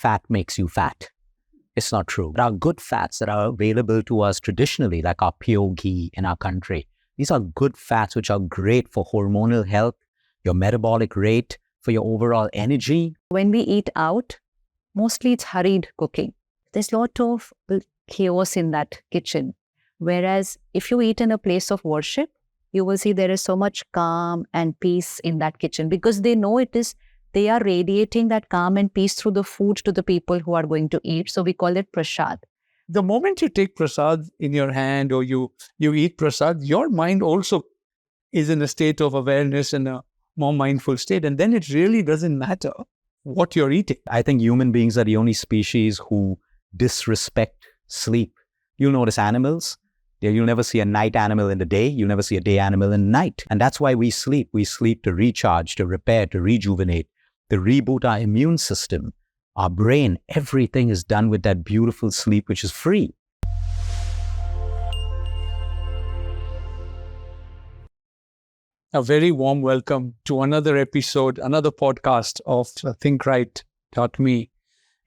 fat makes you fat. It's not true. There are good fats that are available to us traditionally, like our pure ghee in our country. These are good fats which are great for hormonal health, your metabolic rate, for your overall energy. When we eat out, mostly it's hurried cooking. There's a lot of chaos in that kitchen. Whereas if you eat in a place of worship, you will see there is so much calm and peace in that kitchen, because they know they are radiating that calm and peace through the food to the people who are going to eat. So we call it prasad. The moment you take prasad in your hand or you eat prasad, your mind also is in a state of awareness and a more mindful state. And then it really doesn't matter what you're eating. I think human beings are the only species who disrespect sleep. You'll notice animals. You'll never see a night animal in the day. You'll never see a day animal in the night. And that's why we sleep. We sleep to recharge, to repair, to rejuvenate, to reboot our immune system, our brain. Everything is done with that beautiful sleep, which is free. A very warm welcome to another episode, another podcast of ThinkRight.me.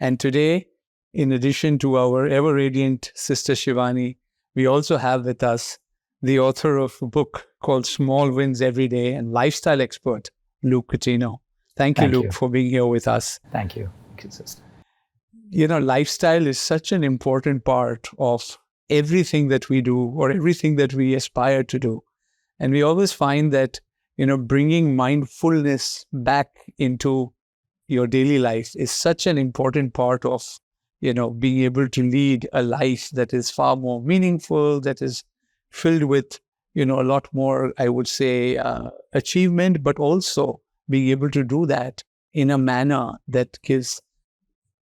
And today, in addition to our ever-radiant Sister Shivani, we also have with us the author of a book called Small Wins Every Day and lifestyle expert, Luke Coutinho. Thank you, Luke, for being here with us. Thank you. Thank you, sister. You know, lifestyle is such an important part of everything that we do or everything that we aspire to do. And we always find that, bringing mindfulness back into your daily life is such an important part of, being able to lead a life that is far more meaningful, that is filled with, a lot more, I would say, achievement, but also being able to do that in a manner that gives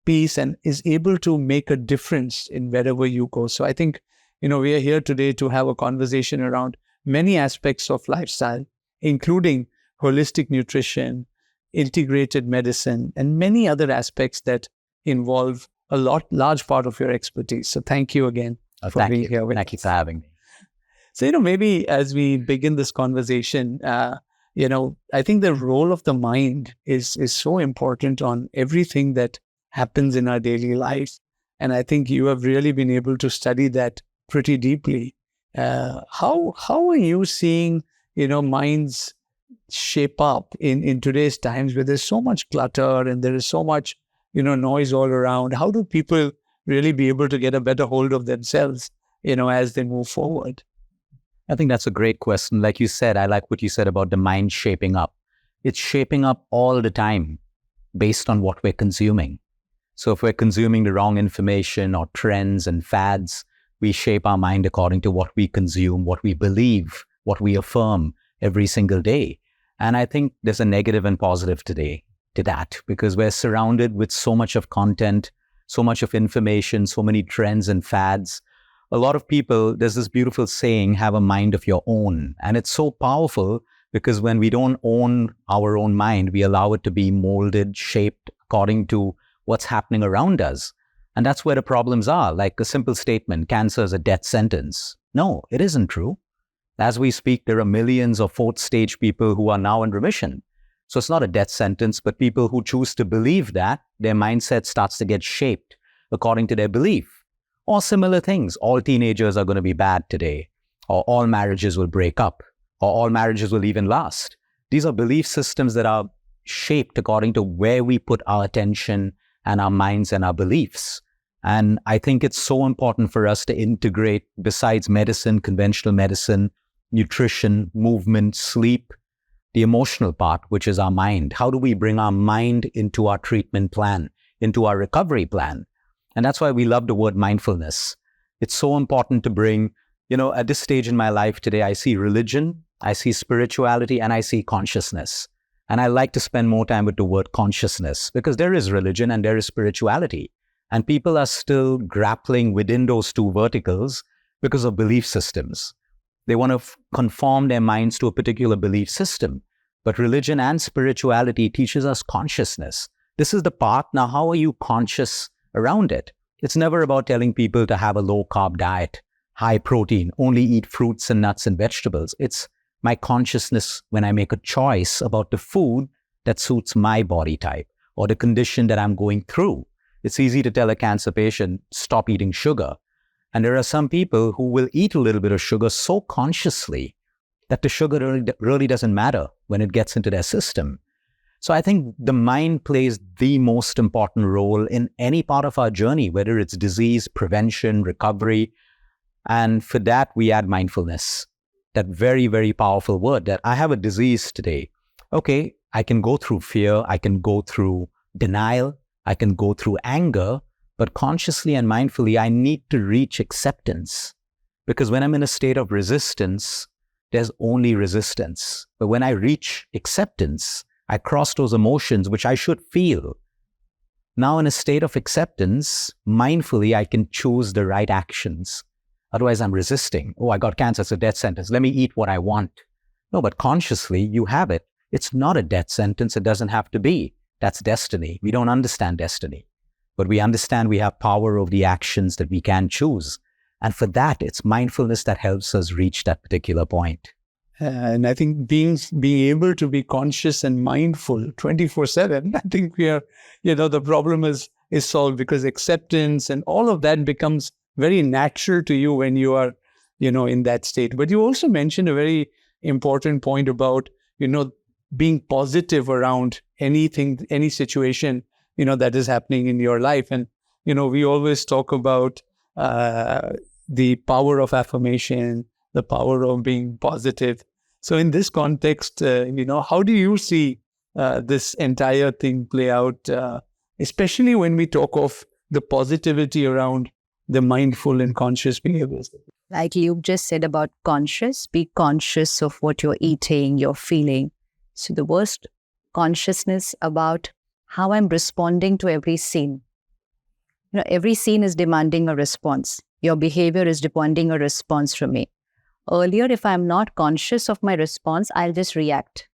peace and is able to make a difference in wherever you go. So I think, we are here today to have a conversation around many aspects of lifestyle, including holistic nutrition, integrated medicine, and many other aspects that involve a large part of your expertise. So thank you again for being here with us. Thank you for having me. So, maybe as we begin this conversation, I think the role of the mind is so important on everything that happens in our daily life. And I think you have really been able to study that pretty deeply. How are you seeing, minds shape up in today's times where there's so much clutter and there is so much, noise all around? How do people really be able to get a better hold of themselves, as they move forward? I think that's a great question. Like you said, I like what you said about the mind shaping up. It's shaping up all the time based on what we're consuming. So if we're consuming the wrong information or trends and fads, we shape our mind according to what we consume, what we believe, what we affirm every single day. And I think there's a negative and positive today to that, because we're surrounded with so much of content, so much of information, so many trends and fads. A lot of people, there's this beautiful saying, have a mind of your own. And it's so powerful because when we don't own our own mind, we allow it to be molded, shaped according to what's happening around us. And that's where the problems are. Like a simple statement, cancer is a death sentence. No, it isn't true. As we speak, there are millions of fourth stage people who are now in remission. So it's not a death sentence, but people who choose to believe that, their mindset starts to get shaped according to their belief. Or similar things, all teenagers are going to be bad today, or all marriages will break up, or all marriages will even last. These are belief systems that are shaped according to where we put our attention and our minds and our beliefs. And I think it's so important for us to integrate, besides medicine, conventional medicine, nutrition, movement, sleep, the emotional part, which is our mind. How do we bring our mind into our treatment plan, into our recovery plan? And that's why we love the word mindfulness. It's so important to bring, at this stage in my life today, I see religion, I see spirituality, and I see consciousness. And I like to spend more time with the word consciousness, because there is religion and there is spirituality. And people are still grappling within those two verticals because of belief systems. They want to conform their minds to a particular belief system. But religion and spirituality teaches us consciousness. This is the path. Now, how are you conscious around it? It's never about telling people to have a low-carb diet, high protein, only eat fruits and nuts and vegetables. It's my consciousness when I make a choice about the food that suits my body type or the condition that I'm going through. It's easy to tell a cancer patient, stop eating sugar. And there are some people who will eat a little bit of sugar so consciously that the sugar really doesn't matter when it gets into their system. So I think the mind plays the most important role in any part of our journey, whether it's disease, prevention, recovery. And for that, we add mindfulness. That very, very powerful word that I have a disease today. Okay, I can go through fear, I can go through denial, I can go through anger, but consciously and mindfully, I need to reach acceptance. Because when I'm in a state of resistance, there's only resistance. But when I reach acceptance, I cross those emotions, which I should feel. Now in a state of acceptance, mindfully, I can choose the right actions. Otherwise, I'm resisting. Oh, I got cancer, it's a death sentence. Let me eat what I want. No, but consciously, you have it. It's not a death sentence. It doesn't have to be. That's destiny. We don't understand destiny. But we understand we have power over the actions that we can choose. And for that, it's mindfulness that helps us reach that particular point. And I think being able to be conscious and mindful 24/7, I think we are, the problem is solved, because acceptance and all of that becomes very natural to you when you are, in that state. But you also mentioned a very important point about, being positive around anything, any situation, that is happening in your life. And, we always talk about the power of affirmation, the power of being positive. So in this context, how do you see this entire thing play out, especially when we talk of the positivity around the mindful and conscious behaviors? Like you just said about conscious, be conscious of what you're eating, you're feeling. So the worst consciousness about how I'm responding to every scene. Every scene is demanding a response. Your behavior is demanding a response from me. Earlier, if I'm not conscious of my response, I'll just react.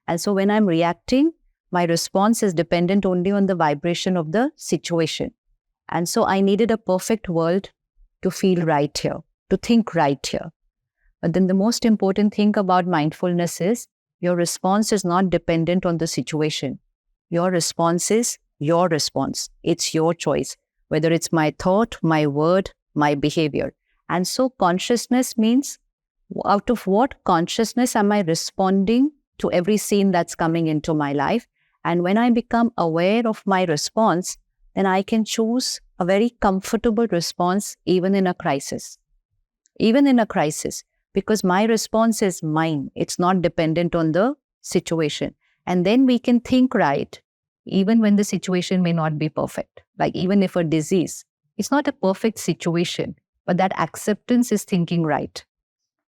And so when I'm reacting, my response is dependent only on the vibration of the situation. And so I needed a perfect world to feel right here, to think right here. But then the most important thing about mindfulness is your response is not dependent on the situation. Your response is your response. It's your choice, whether it's my thought, my word, my behavior. And so consciousness means, out of what consciousness am I responding to every scene that's coming into my life? And when I become aware of my response, then I can choose a very comfortable response even in a crisis. Even in a crisis, because my response is mine. It's not dependent on the situation. And then we can think right, even when the situation may not be perfect. Like even if a disease, it's not a perfect situation, but that acceptance is thinking right.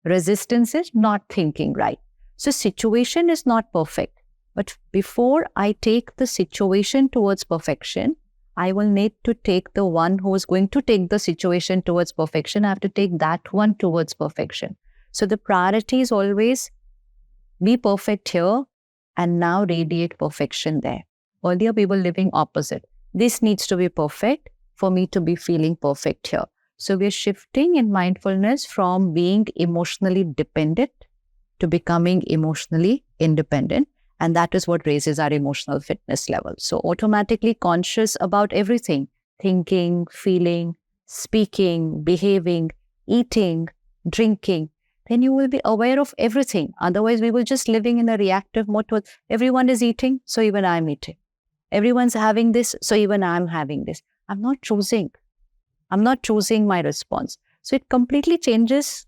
Resistance is not thinking right. So situation is not perfect. But before I take the situation towards perfection, I will need to take the one who is going to take the situation towards perfection. I have to take that one towards perfection. So the priority is always be perfect here and now radiate perfection there. Earlier we were living opposite. This needs to be perfect for me to be feeling perfect here. So we're shifting in mindfulness from being emotionally dependent to becoming emotionally independent. And that is what raises our emotional fitness level. So automatically conscious about everything, thinking, feeling, speaking, behaving, eating, drinking, then you will be aware of everything. Otherwise, we will just living in a reactive mode. Everyone is eating, so even I'm eating. Everyone's having this, so even I'm having this. I'm not choosing. I'm not choosing my response. So it completely changes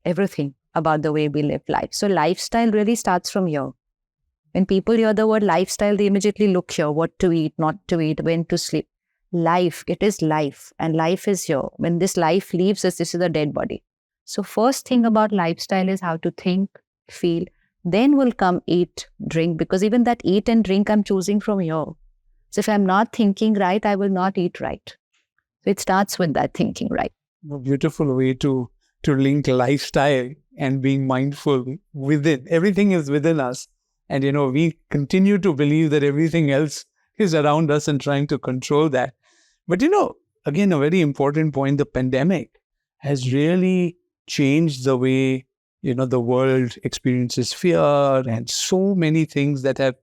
everything about the way we live life. So lifestyle really starts from here. When people hear the word lifestyle, they immediately look here, what to eat, not to eat, when to sleep. Life, it is life, and life is here. When this life leaves us, this is a dead body. So first thing about lifestyle is how to think, feel, then will come eat, drink, because even that eat and drink I'm choosing from here. So if I'm not thinking right, I will not eat right. So it starts with that thinking right. A beautiful way to link lifestyle and being mindful within. Everything is within us. And, we continue to believe that everything else is around us and trying to control that. But, again, a very important point, the pandemic has really changed the way, the world experiences fear and so many things that have,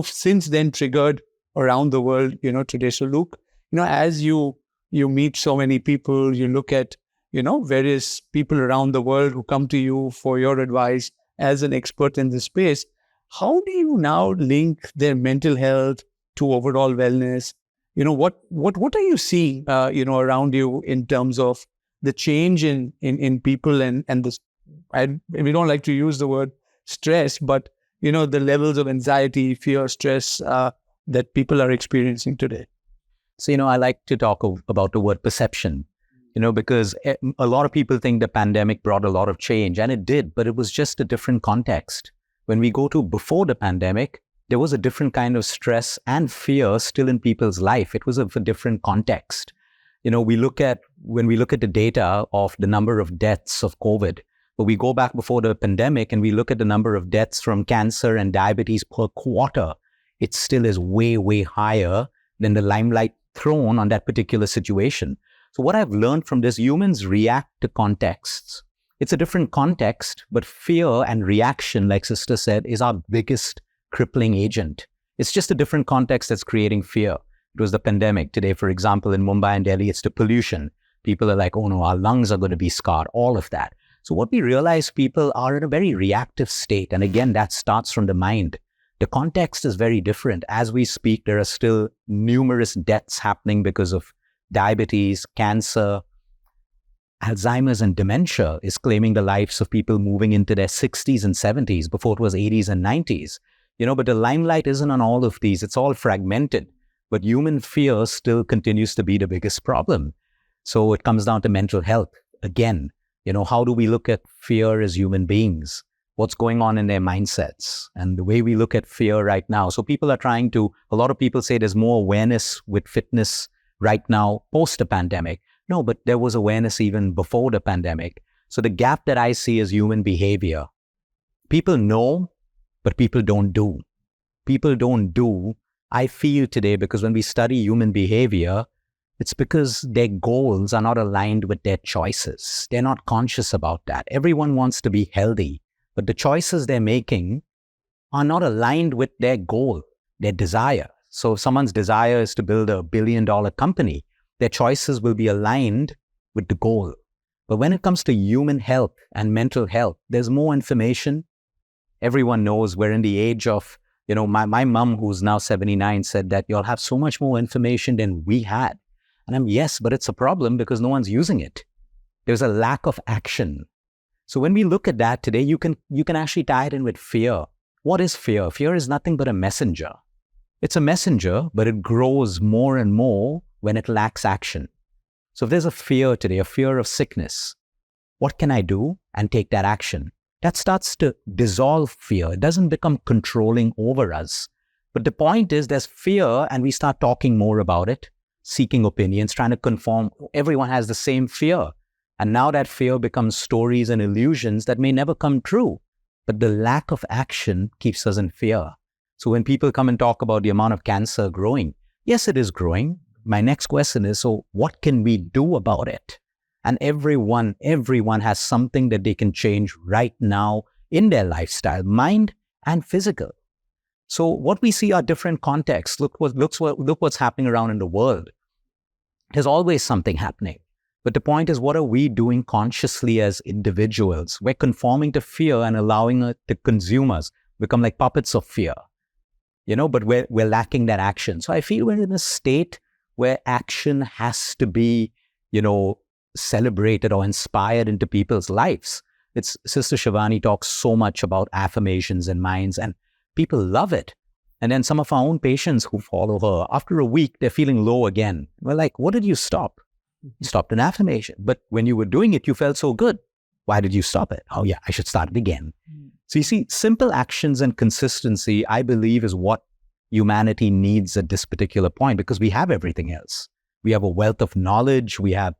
since then triggered around the world, today. So, Luke, as you meet so many people, you look at, various people around the world who come to you for your advice as an expert in this space. How do you now link their mental health to overall wellness? What are you seeing, around you in terms of the change in people and this, we don't like to use the word stress, but, the levels of anxiety, fear, stress that people are experiencing today? So, I like to talk about the word perception, because a lot of people think the pandemic brought a lot of change, and it did, but it was just a different context. When we go to before the pandemic, there was a different kind of stress and fear still in people's life. It was of a different context. When we look at the data of the number of deaths of COVID, but we go back before the pandemic and we look at the number of deaths from cancer and diabetes per quarter, it still is way, way higher than the limelight thrown on that particular situation. So what I've learned from this, humans react to contexts. It's a different context, but fear and reaction, like Sister said, is our biggest crippling agent. It's just a different context that's creating fear. It was the pandemic. Today, for example, in Mumbai and Delhi, it's the pollution. People are like, oh no, our lungs are going to be scarred, all of that. So what we realize, people are in a very reactive state. And again, that starts from the mind. The context is very different. As we speak, there are still numerous deaths happening because of diabetes, cancer. Alzheimer's and dementia is claiming the lives of people moving into their 60s and 70s. Before it was 80s and 90s. But the limelight isn't on all of these. It's all fragmented. But human fear still continues to be the biggest problem. So it comes down to mental health. Again, how do we look at fear as human beings? What's going on in their mindsets? And the way we look at fear right now. So people are a lot of people say there's more awareness with fitness right now, post the pandemic. No, but there was awareness even before the pandemic. So the gap that I see is human behavior. People know, but people don't do. People don't do, I feel today, because when we study human behavior, it's because their goals are not aligned with their choices. They're not conscious about that. Everyone wants to be healthy, but the choices they're making are not aligned with their goal, their desire. So if someone's desire is to build $1 billion company, their choices will be aligned with the goal. But when it comes to human health and mental health, there's more information. Everyone knows we're in the age of, my mom, who's now 79, said that you'll have so much more information than we had. And yes, but it's a problem because no one's using it. There's a lack of action. So when we look at that today, you can actually tie it in with fear. What is fear? Fear is nothing but a messenger. It's a messenger, but it grows more and more when it lacks action. So if there's a fear today, a fear of sickness, what can I do? And take that action. That starts to dissolve fear. It doesn't become controlling over us. But the point is there's fear and we start talking more about it, seeking opinions, trying to conform. Everyone has the same fear. And now that fear becomes stories and illusions that may never come true. But the lack of action keeps us in fear. So when people come and talk about the amount of cancer growing, yes, it is growing. My next question is, so what can we do about it? And everyone has something that they can change right now in their lifestyle, mind and physical. So what we see are different contexts. Look what's happening around in the world. There's always something happening. But the point is, what are we doing consciously as individuals? We're conforming to fear and allowing it to consume us, become like puppets of fear. But we're lacking that action. So I feel we're in a state where action has to be, celebrated or inspired into people's lives. Sister Shivani talks so much about affirmations and minds, and people love it. And then some of our own patients who follow her, after a week, they're feeling low again. We're like, what did you stop? You stopped an affirmation. But when you were doing it, you felt so good. Why did you stop it? Oh yeah, I should start it again. So you see, simple actions and consistency, I believe, is what humanity needs at this particular point, because we have everything else. We have a wealth of knowledge. We have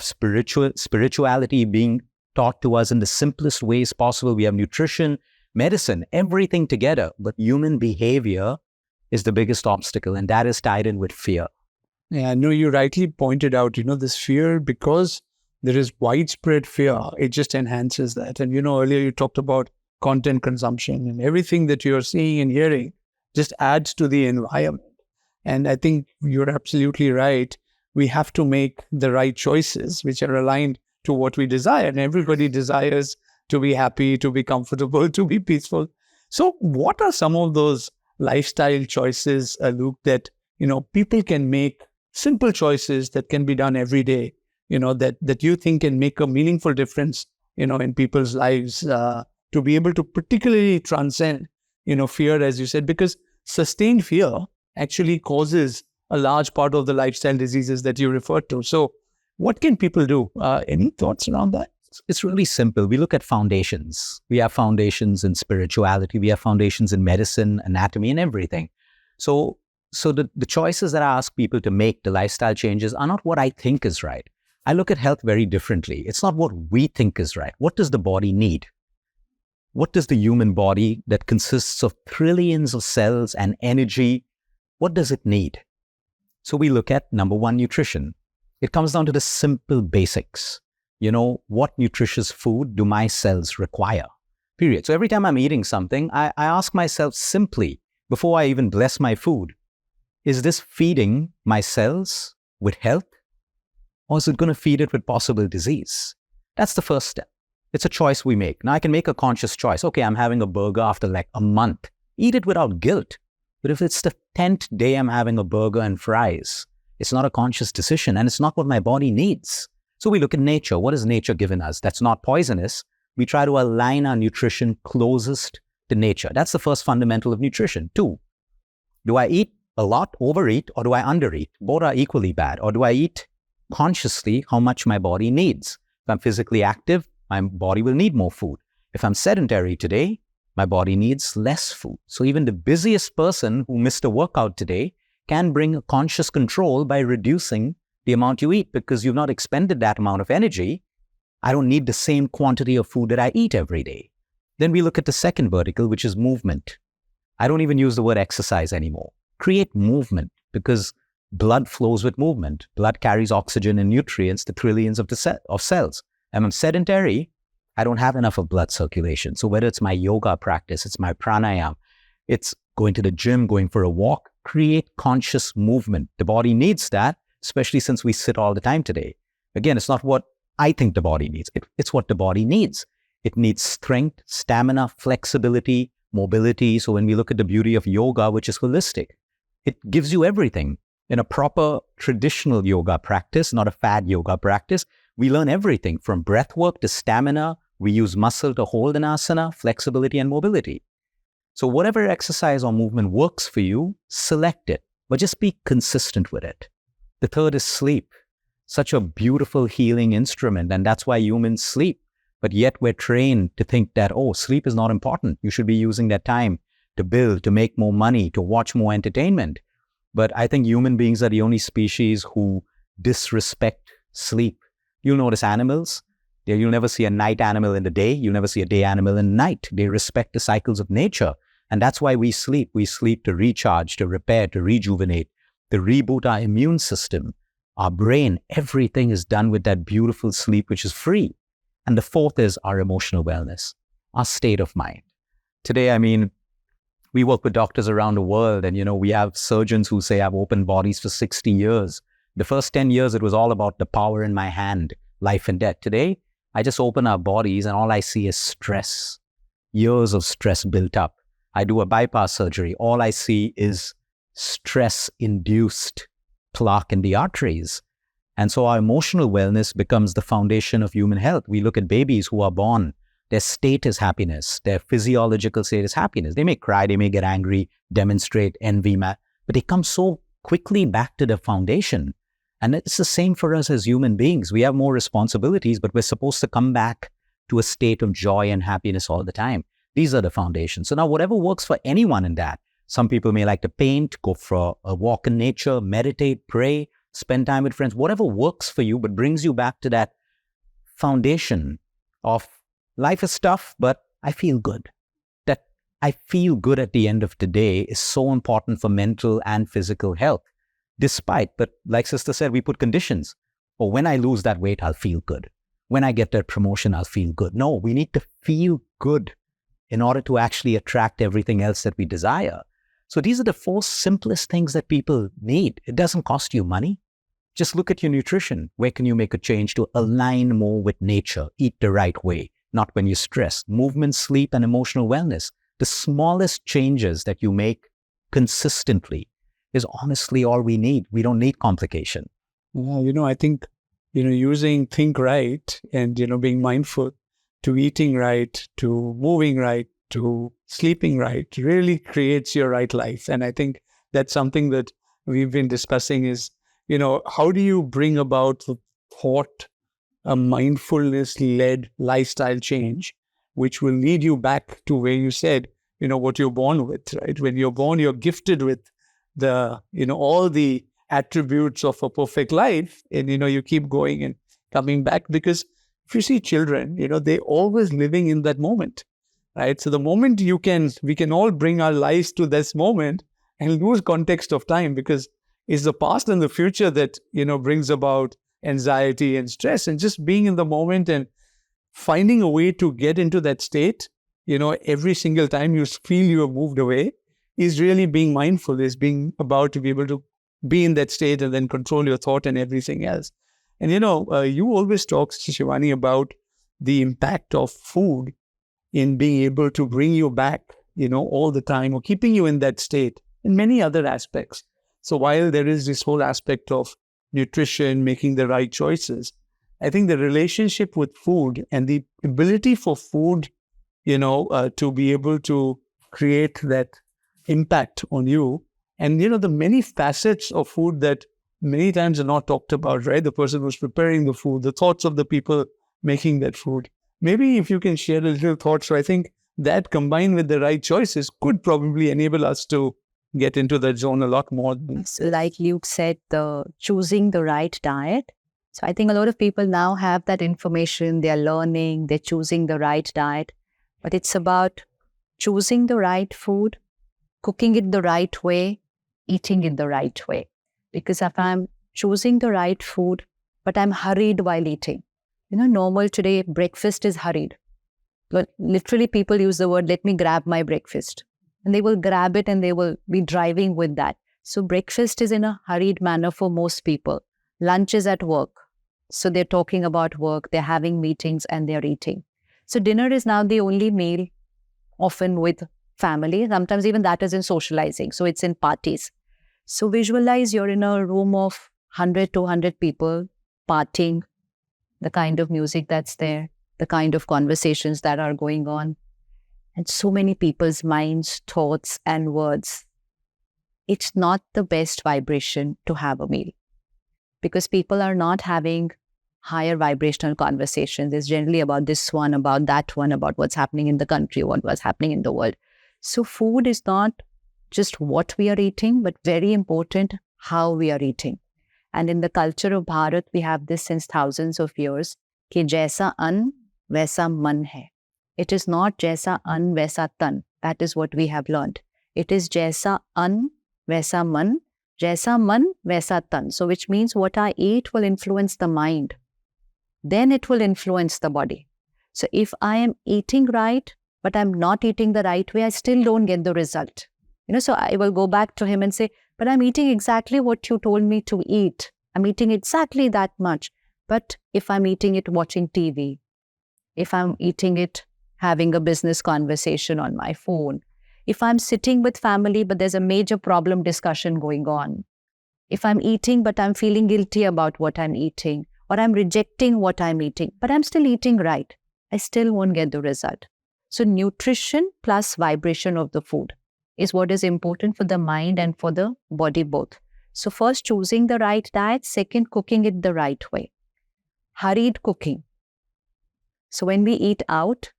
spirituality being taught to us in the simplest ways possible. We have nutrition, medicine, everything together. But human behavior is the biggest obstacle, and that is tied in with fear. Yeah, no, you rightly pointed out, this fear, because there is widespread fear, it just enhances that. And, earlier you talked about content consumption, and everything that you're seeing and hearing just adds to the environment. And I think you're absolutely right. We have to make the right choices which are aligned to what we desire. And everybody desires to be happy, to be comfortable, to be peaceful. So what are some of those lifestyle choices, Luke, that, people can make, simple choices that can be done every day, that you think can make a meaningful difference, in people's lives, to be able to particularly transcend, fear, as you said, because sustained fear actually causes a large part of the lifestyle diseases that you referred to. So what can people do? Any thoughts around that? It's really simple. We look at foundations. We have foundations in spirituality. We have foundations in medicine, anatomy, and everything. So the choices that I ask people to make, the lifestyle changes, are not what I think is right. I look at health very differently. It's not what we think is right. What does the body need? What does the human body that consists of trillions of cells and energy, what does it need? So we look at number one, nutrition. It comes down to the simple basics. What nutritious food do my cells require? Period. So every time I'm eating something, I ask myself simply, before I even bless my food, is this feeding my cells with health? Or is it going to feed it with possible disease? That's the first step. It's a choice we make. Now I can make a conscious choice. Okay, I'm having a burger after like a month. Eat it without guilt. But if it's the 10th day I'm having a burger and fries, it's not a conscious decision and it's not what my body needs. So we look at nature. What has nature given us? That's not poisonous. We try to align our nutrition closest to nature. That's the first fundamental of nutrition. 2, do I eat a lot, overeat, or do I undereat? Both are equally bad. Or do I eat consciously how much my body needs? If I'm physically active, my body will need more food. If I'm sedentary today, my body needs less food. So even the busiest person who missed a workout today can bring a conscious control by reducing the amount you eat because you've not expended that amount of energy. I don't need the same quantity of food that I eat every day. Then we look at the second vertical, which is movement. I don't even use the word exercise anymore. Create movement because blood flows with movement. Blood carries oxygen and nutrients to trillions of cells. And I'm sedentary, I don't have enough of blood circulation. So whether it's my yoga practice, it's my pranayama, it's going to the gym, going for a walk, create conscious movement. The body needs that, especially since we sit all the time today. Again, it's not what I think the body needs. It's what the body needs. It needs strength, stamina, flexibility, mobility. So when we look at the beauty of yoga, which is holistic, it gives you everything. In a proper traditional yoga practice, not a fad yoga practice, we learn everything from breath work to stamina. We use muscle to hold an asana, flexibility and mobility. So whatever exercise or movement works for you, select it, but just be consistent with it. The third is sleep. Such a beautiful healing instrument, and that's why humans sleep. But yet we're trained to think that, sleep is not important. You should be using that time to build, to make more money, to watch more entertainment. But I think human beings are the only species who disrespect sleep. You'll notice animals, you'll never see a night animal in the day. You'll never see a day animal in the night. They respect the cycles of nature. And that's why we sleep. We sleep to recharge, to repair, to rejuvenate, to reboot our immune system, our brain. Everything is done with that beautiful sleep, which is free. And the fourth is our emotional wellness, our state of mind. Today, we work with doctors around the world and, we have surgeons who say I've opened bodies for 60 years. The first 10 years, it was all about the power in my hand, life and death. Today, I just open our bodies and all I see is stress, years of stress built up. I do a bypass surgery. All I see is stress-induced plaque in the arteries. And so our emotional wellness becomes the foundation of human health. We look at babies who are born. Their state is happiness. Their physiological state is happiness. They may cry, they may get angry, demonstrate envy, but they come so quickly back to the foundation. And it's the same for us as human beings. We have more responsibilities, but we're supposed to come back to a state of joy and happiness all the time. These are the foundations. So now whatever works for anyone in that, some people may like to paint, go for a walk in nature, meditate, pray, spend time with friends, whatever works for you, but brings you back to that foundation of life is tough, but I feel good. That I feel good at the end of the day is so important for mental and physical health. But like Sister said, we put conditions. Or when I lose that weight, I'll feel good. When I get that promotion, I'll feel good. No, we need to feel good in order to actually attract everything else that we desire. So these are the four simplest things that people need. It doesn't cost you money. Just look at your nutrition. Where can you make a change to align more with nature? Eat the right way, not when you're stressed. Movement, sleep, and emotional wellness. The smallest changes that you make consistently is honestly all we need. We don't need complication. Yeah, I think, using think right and, being mindful to eating right, to moving right, to sleeping right really creates your right life. And I think that's something that we've been discussing is, how do you bring about the thought, a mindfulness-led lifestyle change, which will lead you back to where you said, what you're born with, right? When you're born, you're gifted with the, all the attributes of a perfect life. And, you keep going and coming back because if you see children, they're always living in that moment, right? So the moment we can all bring our lives to this moment and lose context of time because it's the past and the future that, brings about anxiety and stress, and just being in the moment and finding a way to get into that state, every single time you feel you have moved away is really being mindful, is being about to be able to be in that state and then control your thought and everything else. And, you always talk, Shivani, about the impact of food in being able to bring you back, all the time or keeping you in that state in many other aspects. So while there is this whole aspect of nutrition, making the right choices, I think the relationship with food and the ability for food, to be able to create that impact on you and, the many facets of food that many times are not talked about, right? The person who's preparing the food, the thoughts of the people making that food. Maybe if you can share a little thought. So I think that combined with the right choices could probably enable us to get into that zone a lot more. So like Luke said, the choosing the right diet. So I think a lot of people now have that information, they're learning, they're choosing the right diet, but it's about choosing the right food, cooking it the right way, eating it the right way. Because if I'm choosing the right food, but I'm hurried while eating, normal today, breakfast is hurried. Literally, people use the word, let me grab my breakfast. And they will grab it and they will be driving with that. So breakfast is in a hurried manner for most people. Lunch is at work. So they're talking about work, they're having meetings and they're eating. So dinner is now the only meal, often with family. Sometimes even that is in socializing. So it's in parties. So visualize you're in a room of 100, 200 people partying, the kind of music that's there, the kind of conversations that are going on. And so many people's minds, thoughts, and words. It's not the best vibration to have a meal because people are not having higher vibrational conversations. It's generally about this one, about that one, about what's happening in the country, what was happening in the world. So food is not just what we are eating, but very important how we are eating. And in the culture of Bharat, we have this since thousands of years, कि जैसा अन्न वैसा मन है. It is not jaisa an vaisa tan. That is what we have learned. It is jaisa an vaisa man, jaisa man vaisa tan. So which means what I eat will influence the mind. Then it will influence the body. So if I am eating right, but I'm not eating the right way, I still don't get the result. So I will go back to him and say, but I'm eating exactly what you told me to eat. I'm eating exactly that much. But if I'm eating it watching TV, if I'm eating it having a business conversation on my phone, if I'm sitting with family, but there's a major problem discussion going on, if I'm eating, but I'm feeling guilty about what I'm eating, or I'm rejecting what I'm eating, but I'm still eating right, I still won't get the result. So nutrition plus vibration of the food is what is important for the mind and for the body both. So first, choosing the right diet. Second, cooking it the right way. Hurried cooking. So when we eat out,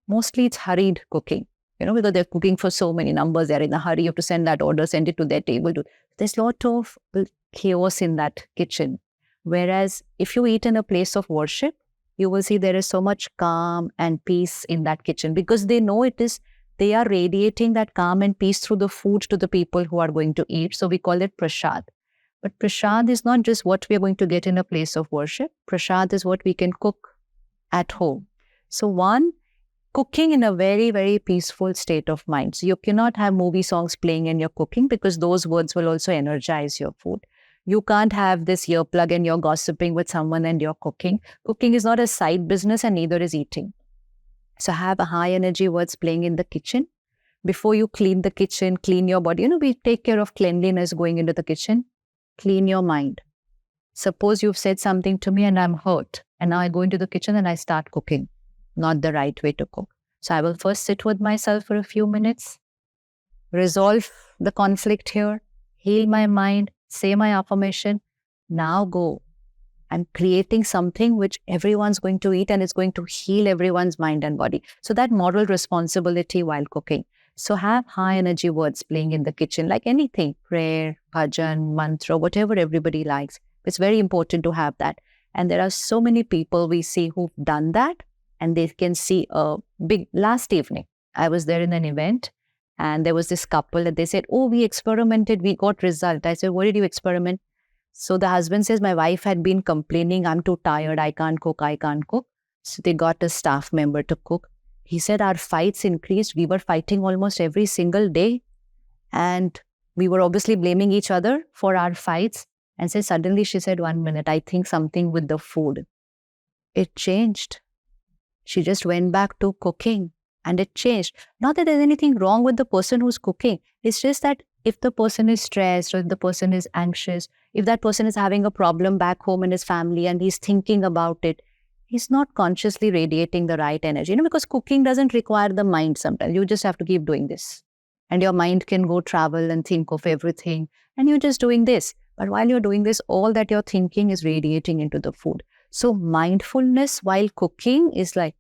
mostly it's hurried cooking, because they're cooking for so many numbers. They're in a hurry. You have to send that order, send it to their table. There's a lot of chaos in that kitchen. Whereas if you eat in a place of worship, you will see there is so much calm and peace in that kitchen because they know they are radiating that calm and peace through the food to the people who are going to eat. So we call it prasad. But prasad is not just what we are going to get in a place of worship. Prasad is what we can cook at home. So one, cooking in a very, very peaceful state of mind. So you cannot have movie songs playing in your cooking because those words will also energize your food. You can't have this earplug and you're gossiping with someone and you're cooking. Cooking is not a side business and neither is eating. So have a high energy words playing in the kitchen. Before you clean the kitchen, clean your body. We take care of cleanliness going into the kitchen. Clean your mind. Suppose you've said something to me and I'm hurt. And now I go into the kitchen and I start cooking. Not the right way to cook. So I will first sit with myself for a few minutes, resolve the conflict here, heal my mind, say my affirmation. Now go. I'm creating something which everyone's going to eat and it's going to heal everyone's mind and body. So that moral responsibility while cooking. So have high energy words playing in the kitchen, like anything, prayer, bhajan, mantra, whatever everybody likes. It's very important to have that. And there are so many people we see who've done that and they can see a big, last evening, I was there in an event and there was this couple and they said, oh, we experimented, we got result. I said, what did you experiment? So the husband says, my wife had been complaining, I'm too tired, I can't cook. So they got a staff member to cook. He said our fights increased. We were fighting almost every single day. And we were obviously blaming each other for our fights. And so suddenly she said, 1 minute, I think something with the food. It changed. She just went back to cooking and it changed. Not that there's anything wrong with the person who's cooking. It's just that if the person is stressed or if the person is anxious, if that person is having a problem back home in his family and he's thinking about it, he's not consciously radiating the right energy. Because cooking doesn't require the mind sometimes. You just have to keep doing this. And your mind can go travel and think of everything. And you're just doing this. But while you're doing this, all that you're thinking is radiating into the food. So mindfulness while cooking is like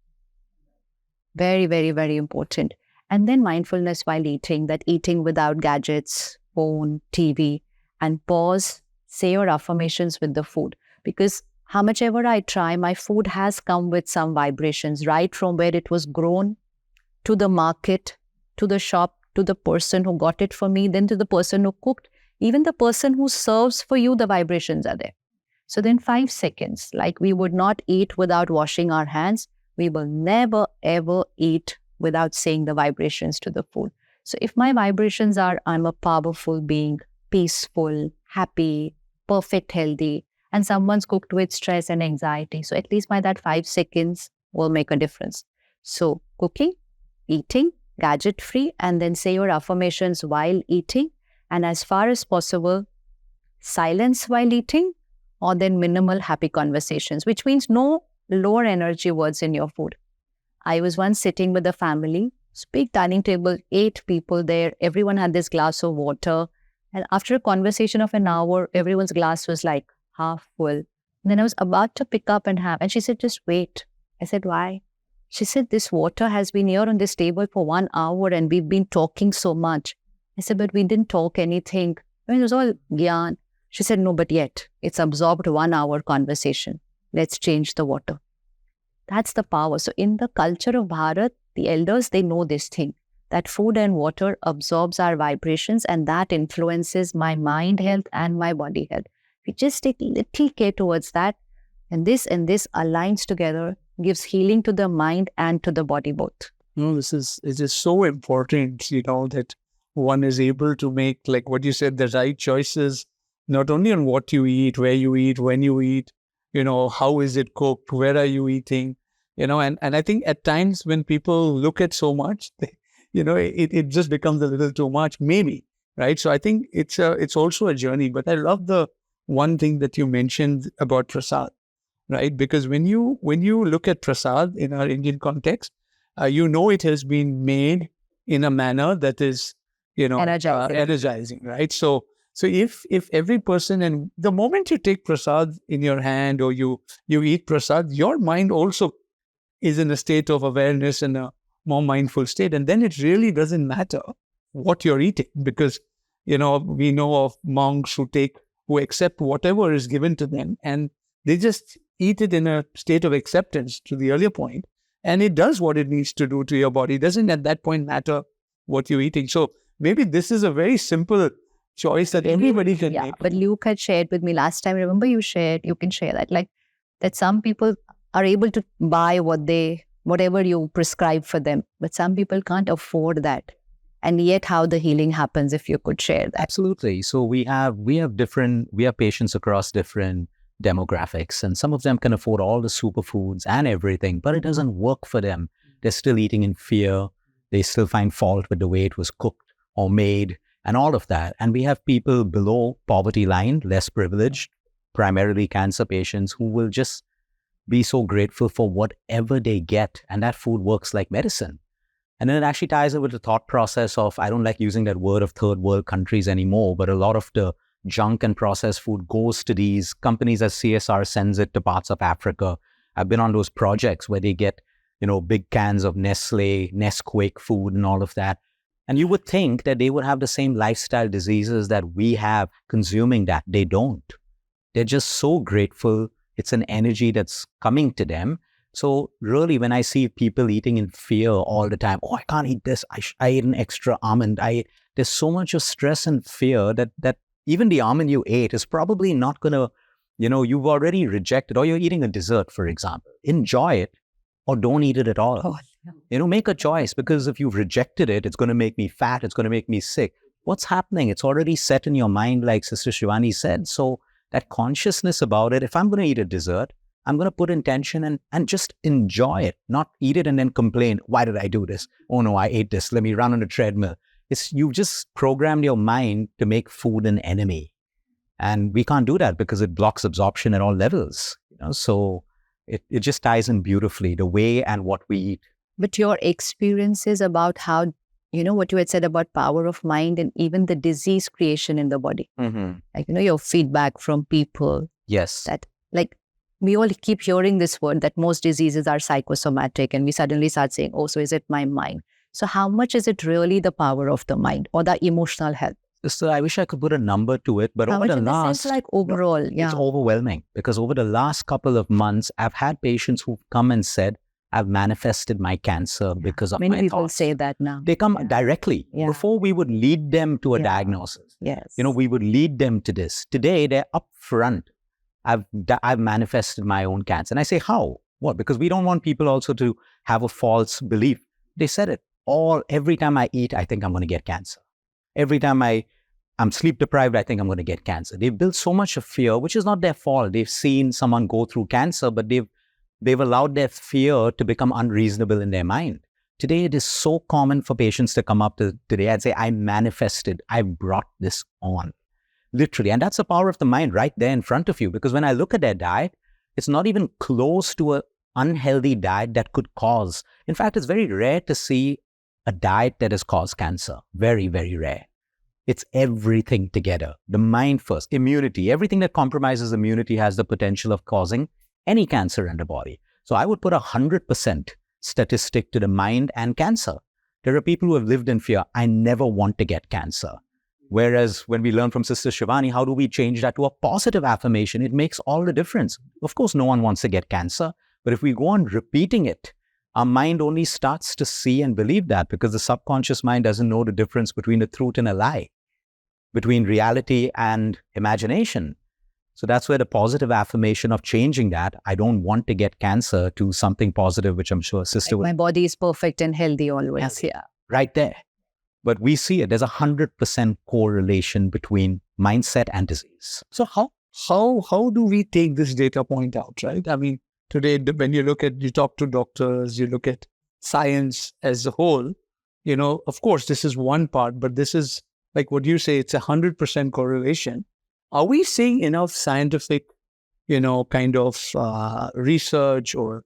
very, very, very important. And then mindfulness while eating, that eating without gadgets, phone, TV, and pause, say your affirmations with the food. Because how much ever I try, my food has come with some vibrations, right from where it was grown, to the market, to the shop, to the person who got it for me, then to the person who cooked, even the person who serves for you, the vibrations are there. So then 5 seconds, like we would not eat without washing our hands, we will never ever eat without saying the vibrations to the food. So if my vibrations are, I'm a powerful being, peaceful, happy, perfect, healthy, and someone's cooked with stress and anxiety, so at least by that 5 seconds will make a difference. So cooking, eating, gadget-free, and then say your affirmations while eating. And as far as possible, silence while eating, or then minimal happy conversations, which means no lower energy words in your food. I was once sitting with a family, big dining table, 8 people there. Everyone had this glass of water. And after a conversation of an hour, everyone's glass was like half full. And then I was about to pick up and have, and she said, just wait. I said, why? She said, this water has been here on this table for 1 hour and we've been talking so much. I said, but we didn't talk anything. I mean, it was all gyan. She said, no, but yet it's absorbed 1 hour conversation. Let's change the water. That's the power. So in the culture of Bharat, the elders, they know this thing, that food and water absorbs our vibrations and that influences my mind health and my body health. We just take little care towards that, and this aligns together, gives healing to the mind and to the body both. No, it is so important, that one is able to make, like what you said, the right choices, not only on what you eat, where you eat, when you eat, how is it cooked, where are you eating, and I think at times when people look at so much, it just becomes a little too much, maybe, right? So I think it's also a journey, but I love the one thing that you mentioned about prasad, right? Because when you look at prasad in our Indian context, it has been made in a manner that is, energizing, right? So if every person, and the moment you take prasad in your hand or you eat prasad, your mind also is in a state of awareness and a more mindful state. And then it really doesn't matter what you're eating, because, we know of monks who accept whatever is given to them and they just eat it in a state of acceptance, to the earlier point. And it does what it needs to do to your body. It doesn't at that point matter what you're eating. So maybe this is a very simple choice that everybody can make. But Luke had shared with me last time. Remember you can share that, like that some people are able to buy what they whatever you prescribe for them. But some people can't afford that. And yet how the healing happens, if you could share that. Absolutely. So we have patients across different demographics, and some of them can afford all the superfoods and everything, but it doesn't work for them. They're still eating in fear. They still find fault with the way it was cooked or made and all of that. And we have people below poverty line, less privileged, primarily cancer patients, who will just be so grateful for whatever they get. And that food works like medicine. And then it actually ties in with the thought process of, I don't like using that word of third world countries anymore, but a lot of the junk and processed food goes to these companies as CSR sends it to parts of Africa. I've been on those projects where they get, big cans of Nestle, Nesquik food and all of that. And you would think that they would have the same lifestyle diseases that we have consuming that. They don't. They're just so grateful. It's an energy that's coming to them. So really, when I see people eating in fear all the time, I can't eat this. I ate an extra almond. There's so much of stress and fear that even the almond you ate is probably not going to, you've already rejected, or you're eating a dessert, for example. Enjoy it or don't eat it at all. Oh, yeah. Make a choice, because if you've rejected it, it's going to make me fat. It's going to make me sick. What's happening? It's already set in your mind, like Sister Shivani said. So that consciousness about it, if I'm going to eat a dessert, I'm going to put intention and just enjoy it, not eat it and then complain, why did I do this? Oh no, I ate this. Let me run on a treadmill. You've just programmed your mind to make food an enemy. And we can't do that because it blocks absorption at all levels. So it just ties in beautifully, the way and what we eat. But your experiences about how, what you had said about power of mind and even the disease creation in the body. Mm-hmm. Like, your feedback from people. Yes. That, like, we all keep hearing this word that most diseases are psychosomatic, and we suddenly start saying, oh, so is it my mind? So how much is it really the power of the mind or the emotional health? So I wish I could put a number to it, but How over much the in the last, sense, like overall, yeah. It's overwhelming, because over the last couple of months, I've had patients who've come and said, I've manifested my cancer because of Many my people thoughts. say that now. They come directly. Yeah. Before we would lead them to a Yeah. diagnosis. Yes. We would lead them to this. Today, they're upfront. I've manifested my own cancer. And I say, how? What? Because we don't want people also to have a false belief. They said it. Every time I eat, I think I'm going to get cancer. Every time I'm sleep deprived, I think I'm going to get cancer. They've built so much of fear, which is not their fault. They've seen someone go through cancer, but they've allowed their fear to become unreasonable in their mind. Today, it is so common for patients to come up today and say, I manifested, I brought this on. Literally. And that's the power of the mind right there in front of you. Because when I look at their diet, it's not even close to an unhealthy diet that could cause. In fact, it's very rare to see a diet that has caused cancer. Very, very rare. It's everything together. The mind first, immunity, everything that compromises immunity has the potential of causing any cancer in the body. So I would put 100% statistic to the mind and cancer. There are people who have lived in fear. I never want to get cancer. Whereas when we learn from Sister Shivani, how do we change that to a positive affirmation? It makes all the difference. Of course, no one wants to get cancer, but if we go on repeating it, our mind only starts to see and believe that, because the subconscious mind doesn't know the difference between a truth and a lie, between reality and imagination. So that's where the positive affirmation of changing that, I don't want to get cancer, to something positive, which I'm sure Sister Like, my body is perfect and healthy always. Healthy. Yeah. Right there. But we see it. There's 100% correlation between mindset and disease. So how do we take this data point out, right? I mean, today, when you talk to doctors, you look at science as a whole, of course, this is one part, but this is like what you say, it's 100% correlation. Are we seeing enough scientific, kind of research or,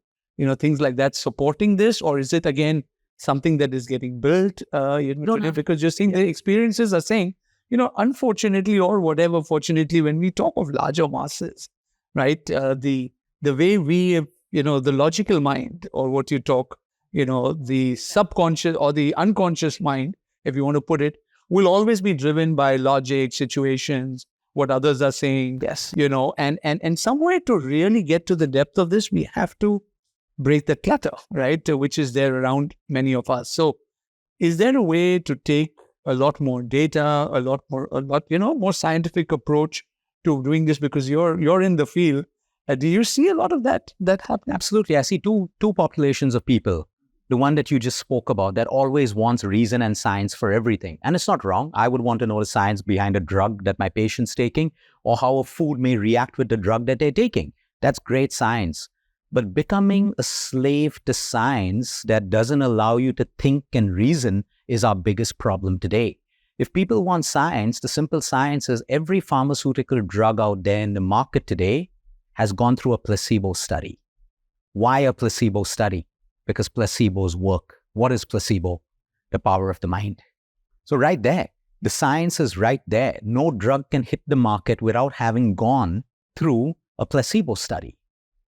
things like that supporting this? Or is it, again, something that is getting built, because you're seeing the experiences are saying, unfortunately or whatever, fortunately, when we talk of larger masses, right, the way we, the logical mind, or what you talk, the subconscious or the unconscious mind, if you want to put it, will always be driven by logic, situations, what others are saying. Yes. And somewhere to really get to the depth of this, we have to break the clutter, right, which is there around many of us. So is there a way to take a lot more data, more scientific approach to doing this? Because you're in the field Do you see a lot of that happening? Absolutely. I see two populations of people. The one that you just spoke about that always wants reason and science for everything. And it's not wrong. I would want to know the science behind a drug that my patient's taking or how a food may react with the drug that they're taking. That's great science. But becoming a slave to science that doesn't allow you to think and reason is our biggest problem today. If people want science, the simple science is every pharmaceutical drug out there in the market today has gone through a placebo study. Why a placebo study? Because placebos work. What is placebo? The power of the mind. So right there, the science is right there. No drug can hit the market without having gone through a placebo study.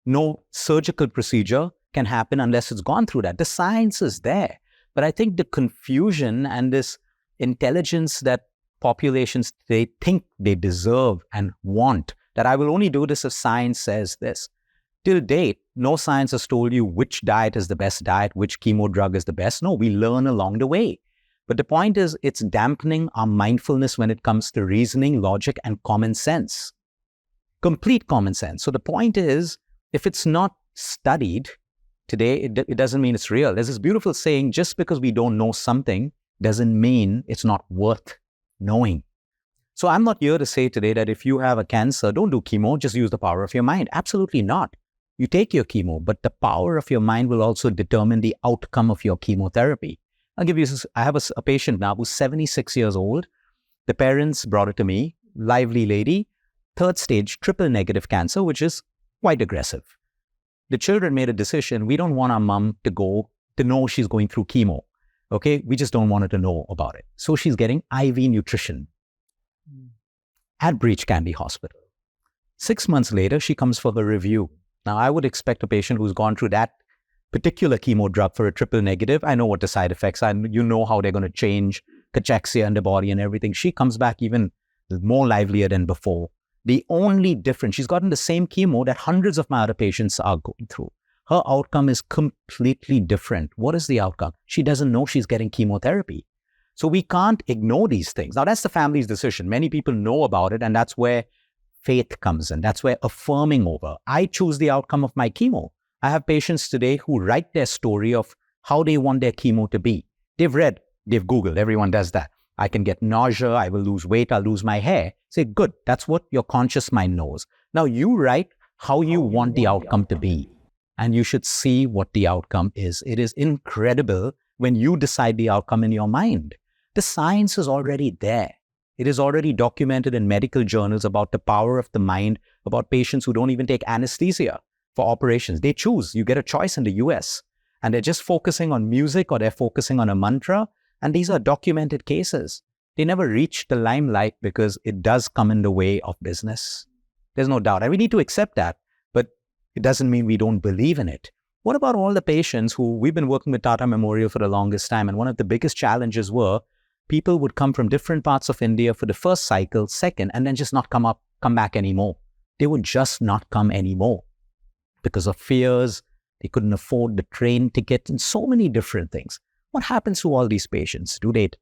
No surgical procedure can happen unless it's gone through that. The science is there. But I think the confusion and this intelligence that populations they think they deserve and want, that I will only do this if science says this. Till date, no science has told you which diet is the best diet, which chemo drug is the best. No, we learn along the way. But the point is, it's dampening our mindfulness when it comes to reasoning, logic, and common sense. Complete common sense. So the point is, if it's not studied today, it doesn't mean it's real. There's this beautiful saying, just because we don't know something doesn't mean it's not worth knowing. So I'm not here to say today that if you have a cancer, don't do chemo, just use the power of your mind. Absolutely not. You take your chemo, but the power of your mind will also determine the outcome of your chemotherapy. I'll give you this. I have a patient now who's 76 years old. The parents brought it to me, lively lady, 3rd stage triple negative cancer, which is quite aggressive. The children made a decision. We don't want our mom to know she's going through chemo. Okay, we just don't want her to know about it. So she's getting IV nutrition at Breach Candy Hospital. 6 months later, she comes for her review. Now, I would expect a patient who's gone through that particular chemo drug for a triple negative. I know what the side effects are. You know how they're going to change cachexia in the body and everything. She comes back even more livelier than before. The only difference, she's gotten the same chemo that hundreds of my other patients are going through. Her outcome is completely different. What is the outcome? She doesn't know she's getting chemotherapy. So we can't ignore these things. Now, that's the family's decision. Many people know about it, and that's where faith comes in. That's where affirming over. I choose the outcome of my chemo. I have patients today who write their story of how they want their chemo to be. They've read, they've Googled, everyone does that. I can get nausea, I will lose weight, I'll lose my hair. Say, good, that's what your conscious mind knows. Now you write how you want the outcome to be. And you should see what the outcome is. It is incredible when you decide the outcome in your mind. The science is already there. It is already documented in medical journals about the power of the mind, about patients who don't even take anesthesia for operations. They choose. You get a choice in the US. And they're just focusing on music or they're focusing on a mantra. And these are documented cases. They never reach the limelight because it does come in the way of business. There's no doubt. And we need to accept that. But it doesn't mean we don't believe in it. What about all the patients who we've been working with Tata Memorial for the longest time? And one of the biggest challenges were people would come from different parts of India for the first cycle, second, and then just not come back anymore. They would just not come anymore because of fears. They couldn't afford the train ticket and so many different things. What happens to all these patients? Do they die?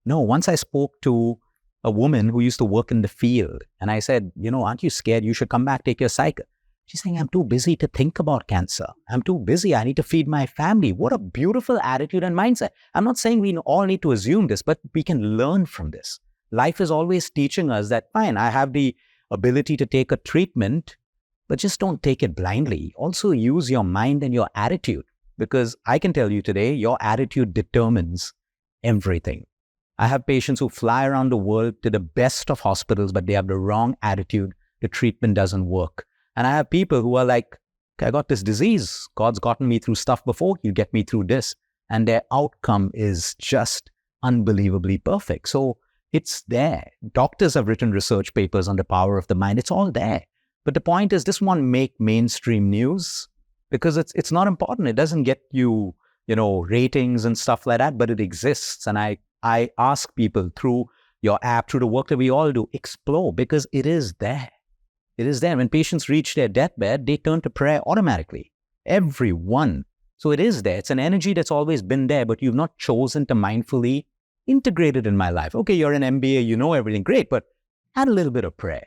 No, once I spoke to a woman who used to work in the field and I said, aren't you scared? You should come back, take your cycle. She's saying, I'm too busy to think about cancer. I'm too busy. I need to feed my family. What a beautiful attitude and mindset. I'm not saying we all need to assume this, but we can learn from this. Life is always teaching us that, fine, I have the ability to take a treatment, but just don't take it blindly. Also use your mind and your attitude, because I can tell you today, your attitude determines everything. I have patients who fly around the world to the best of hospitals, but they have the wrong attitude. The treatment doesn't work. And I have people who are like, I got this disease. God's gotten me through stuff before. He'll get me through this. And their outcome is just unbelievably perfect. So it's there. Doctors have written research papers on the power of the mind. It's all there. But the point is, this won't make mainstream news because it's not important. It doesn't get you, ratings and stuff like that, but it exists. And I ask people through your app, through the work that we all do, explore, because it is there. It is there. When patients reach their deathbed, they turn to prayer automatically. Everyone. So it is there. It's an energy that's always been there, but you've not chosen to mindfully integrate it in my life. Okay, you're an MBA, you know everything. Great, but add a little bit of prayer.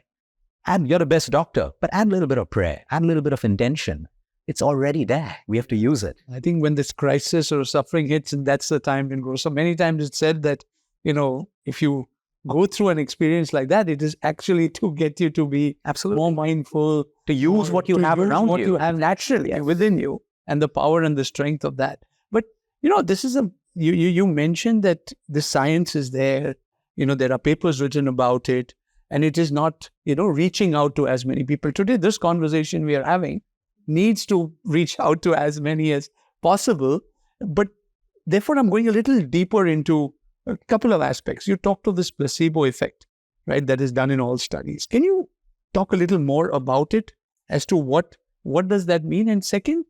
Add, you're the best doctor, but add a little bit of prayer, add a little bit of intention. It's already there. We have to use it. I think when this crisis or suffering hits, and that's the time to grow. So many times it's said that, if you go through an experience like that, it is actually to get you to be Absolutely more mindful, to use what you have around what you. you have naturally within you, and the power and the strength of that. But this is you mentioned that the science is there. There are papers written about it, and it is not reaching out to as many people today. This conversation we are having needs to reach out to as many as possible. But therefore, I'm going a little deeper into a couple of aspects. You talked of this placebo effect, right? That is done in all studies. Can you talk a little more about it as to what does that mean? And second,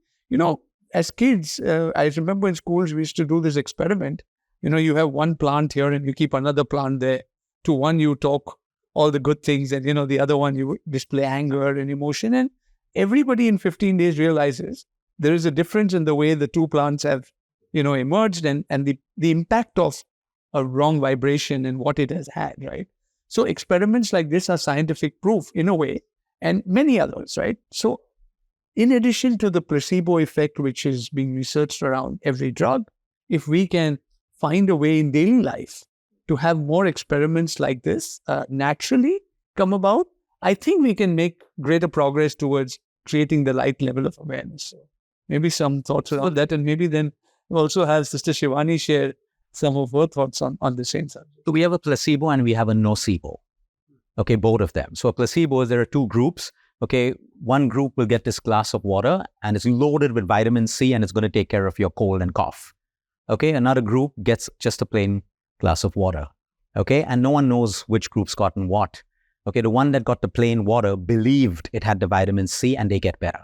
as kids, I remember in schools, we used to do this experiment. You have one plant here and you keep another plant there. To one, you talk all the good things, and, the other one, you display anger and emotion. And everybody in 15 days realizes there is a difference in the way the two plants have, emerged, and the impact of a wrong vibration and what it has had, right? So experiments like this are scientific proof in a way, and many others, right? So in addition to the placebo effect, which is being researched around every drug, if we can find a way in daily life to have more experiments like this naturally come about, I think we can make greater progress towards creating the right level of awareness. So maybe some thoughts around that, and maybe then we'll also have Sister Shivani share some of her thoughts on the same subject. So we have a placebo and we have a nocebo. Okay, both of them. So a placebo is there are two groups. Okay, one group will get this glass of water and it's loaded with vitamin C and it's going to take care of your cold and cough. Okay, another group gets just a plain glass of water. Okay, and no one knows which group's gotten what. Okay, the one that got the plain water believed it had the vitamin C and they get better.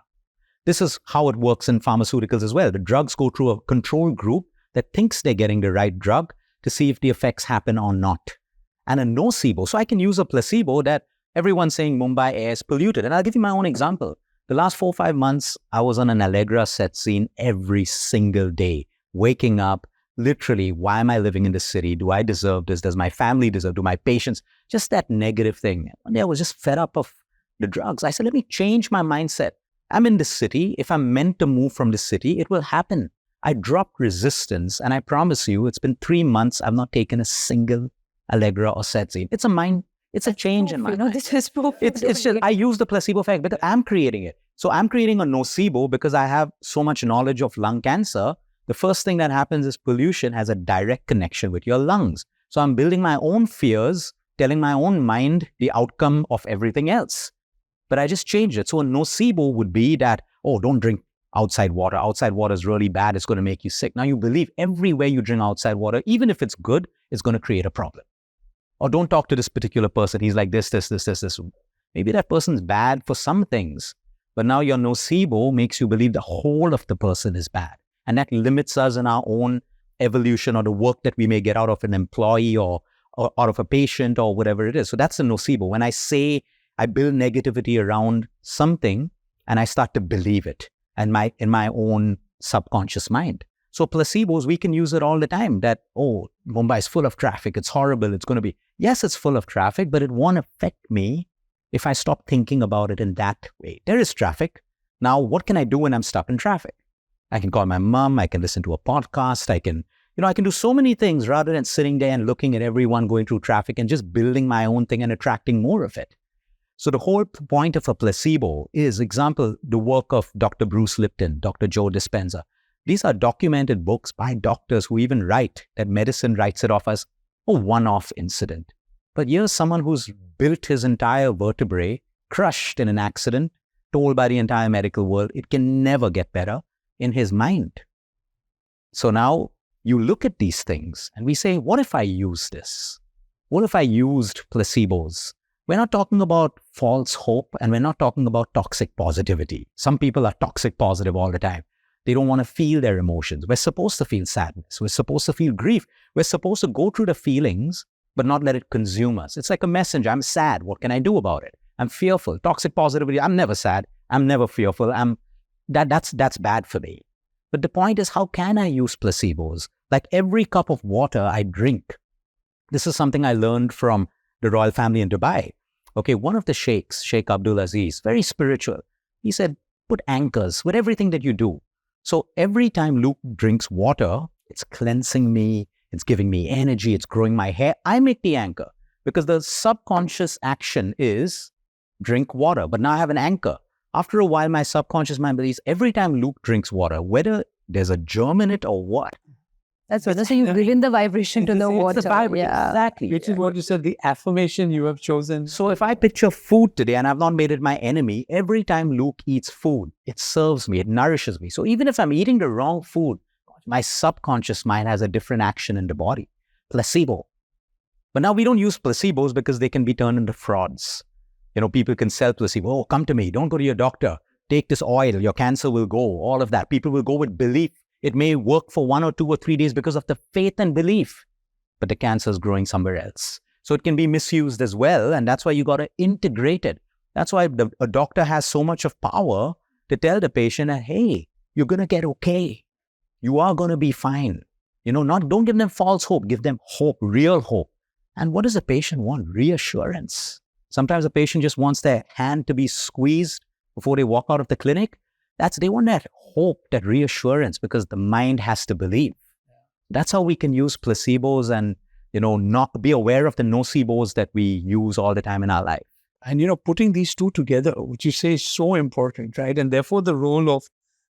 This is how it works in pharmaceuticals as well. The drugs go through a control group that thinks they're getting the right drug to see if the effects happen or not. And a nocebo. So I can use a placebo that everyone's saying Mumbai air is polluted. And I'll give you my own example. The last 4 or 5 months, I was on an Allegra set scene every single day, waking up, literally, why am I living in this city? Do I deserve this? Does my family deserve? Do my patients? Just that negative thing. One day I was just fed up of the drugs. I said, let me change my mindset. I'm in this city. If I'm meant to move from this city, it will happen. I dropped resistance, and I promise you, it's been 3 months. I've not taken a single Allegra or Setsin. It's a change in my mind. This is proof. It's just, I use the placebo effect because I'm creating it. So I'm creating a nocebo because I have so much knowledge of lung cancer. The first thing that happens is pollution has a direct connection with your lungs. So I'm building my own fears, telling my own mind the outcome of everything else. But I just changed it. So a nocebo would be that, oh, don't drink outside water. Outside water is really bad. It's going to make you sick. Now you believe everywhere you drink outside water, even if it's good, it's going to create a problem. Or don't talk to this particular person. He's like this. Maybe that person's bad for some things. But now your nocebo makes you believe the whole of the person is bad. And that limits us in our own evolution or the work that we may get out of an employee or out of a patient or whatever it is. So that's a nocebo. When I say I build negativity around something and I start to believe it and in my own subconscious mind. So placebos, we can use it all the time that, oh, Mumbai is full of traffic. It's horrible. It's going to be, yes, it's full of traffic, but it won't affect me if I stop thinking about it in that way. There is traffic. Now, what can I do when I'm stuck in traffic? I can call my mom. I can listen to a podcast. I can do so many things rather than sitting there and looking at everyone going through traffic and just building my own thing and attracting more of it. So the whole point of a placebo is, example, the work of Dr. Bruce Lipton, Dr. Joe Dispenza. These are documented books by doctors who even write that medicine writes it off as a one-off incident. But here's someone who's built his entire vertebrae, crushed in an accident, told by the entire medical world it can never get better in his mind. So now you look at these things and we say, what if I use this? What if I used placebos? We're not talking about false hope and we're not talking about toxic positivity. Some people are toxic positive all the time. They don't want to feel their emotions. We're supposed to feel sadness. We're supposed to feel grief. We're supposed to go through the feelings, but not let it consume us. It's like a messenger. I'm sad. What can I do about it? I'm fearful. Toxic positivity. I'm never sad. I'm never fearful. That's bad for me. But the point is, how can I use placebos? Like every cup of water I drink. This is something I learned from the royal family in Dubai. Okay, one of the sheikhs, Sheikh Abdul Aziz, very spiritual. He said, put anchors with everything that you do. So every time Luke drinks water, it's cleansing me, it's giving me energy, it's growing my hair. I make the anchor because the subconscious action is drink water. But now I have an anchor. After a while, my subconscious mind believes every time Luke drinks water, whether there's a germ in it or what. That's what. So you give in the vibration to the water. It's the vibe. Yeah. Exactly. Which is what you said, the affirmation you have chosen. So if I picture food today and I've not made it my enemy, every time Luke eats food, it serves me, it nourishes me. So even if I'm eating the wrong food, my subconscious mind has a different action in the body. Placebo. But now we don't use placebos because they can be turned into frauds. People can sell placebo. Oh, come to me. Don't go to your doctor. Take this oil. Your cancer will go. All of that. People will go with belief. It may work for 1 or 2 or 3 days because of the faith and belief. But the cancer is growing somewhere else. So it can be misused as well. And that's why you got to integrate it. That's why a doctor has so much of power to tell the patient, hey, you're going to get okay. You are going to be fine. Don't give them false hope. Give them hope, real hope. And what does a patient want? Reassurance. Sometimes a patient just wants their hand to be squeezed before they walk out of the clinic. They want that hope, that reassurance, because the mind has to believe. That's how we can use placebos and, not be aware of the nocebos that we use all the time in our life. And, putting these two together, which you say is so important, right? And therefore the role of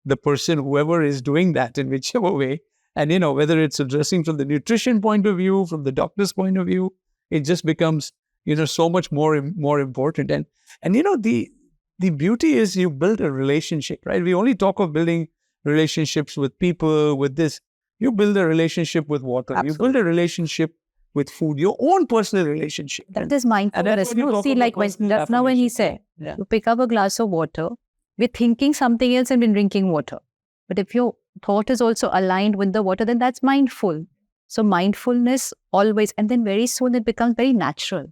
the person, whoever is doing that in whichever way, and, whether it's addressing from the nutrition point of view, from the doctor's point of view, it just becomes, so much more important. And the beauty is you build a relationship, right? We only talk of building relationships with people, with this. You build a relationship with water. Absolutely. You build a relationship with food, your own personal relationship. That is mindfulness. See, like when he said, you pick up a glass of water, we're thinking something else and we're drinking water. But if your thought is also aligned with the water, then that's mindful. So mindfulness always, and then very soon it becomes very natural.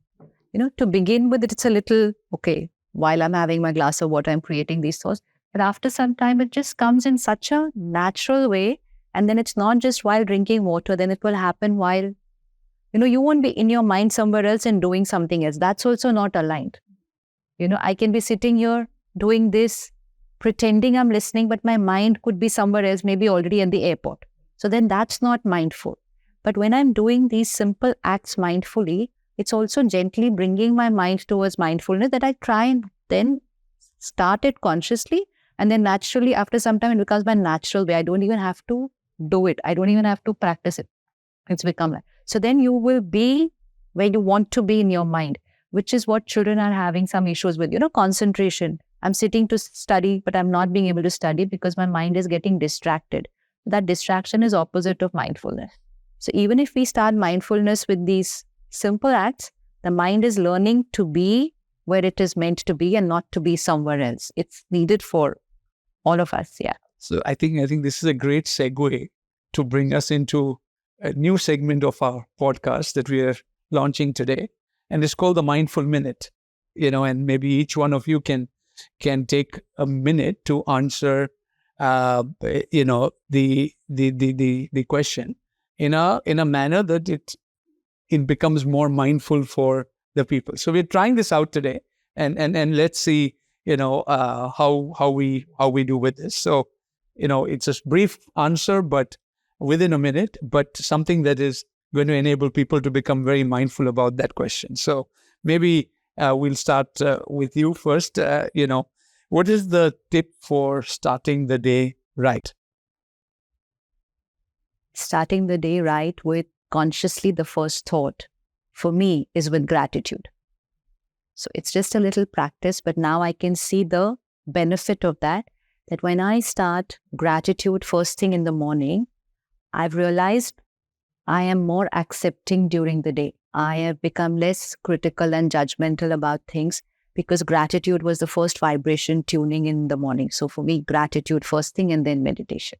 To begin with, it's a little, okay, while I'm having my glass of water, I'm creating these thoughts. But after some time, it just comes in such a natural way. And then it's not just while drinking water, then it will happen while, you won't be in your mind somewhere else and doing something else. That's also not aligned. I can be sitting here doing this, pretending I'm listening, but my mind could be somewhere else, maybe already at the airport. So then that's not mindful. But when I'm doing these simple acts mindfully, it's also gently bringing my mind towards mindfulness that I try and then start it consciously. And then naturally, after some time, it becomes my natural way. I don't even have to do it. I don't even have to practice it. It's become like. So then you will be where you want to be in your mind, which is what children are having some issues with, concentration. I'm sitting to study, but I'm not being able to study because my mind is getting distracted. That distraction is opposite of mindfulness. So even if we start mindfulness with these simple acts, the mind is learning to be where it is meant to be and not to be somewhere else. It's needed for all of us. Yeah. So I think this is a great segue to bring us into a new segment of our podcast that we are launching today. And it's called the Mindful Minute, and maybe each one of you can take a minute to answer, the question in a manner that it becomes more mindful for the people. So we're trying this out today, and let's see, how we do with this. So, it's a brief answer, but within a minute, but something that is going to enable people to become very mindful about that question. So maybe we'll start with you first. What is the tip for starting the day right? Starting the day right with consciously the first thought for me is with gratitude. So it's just a little practice, but now I can see the benefit of that when I start gratitude first thing in the morning, I've realized I am more accepting during the day. I have become less critical and judgmental about things because gratitude was the first vibration tuning in the morning. So for me, gratitude first thing and then meditation.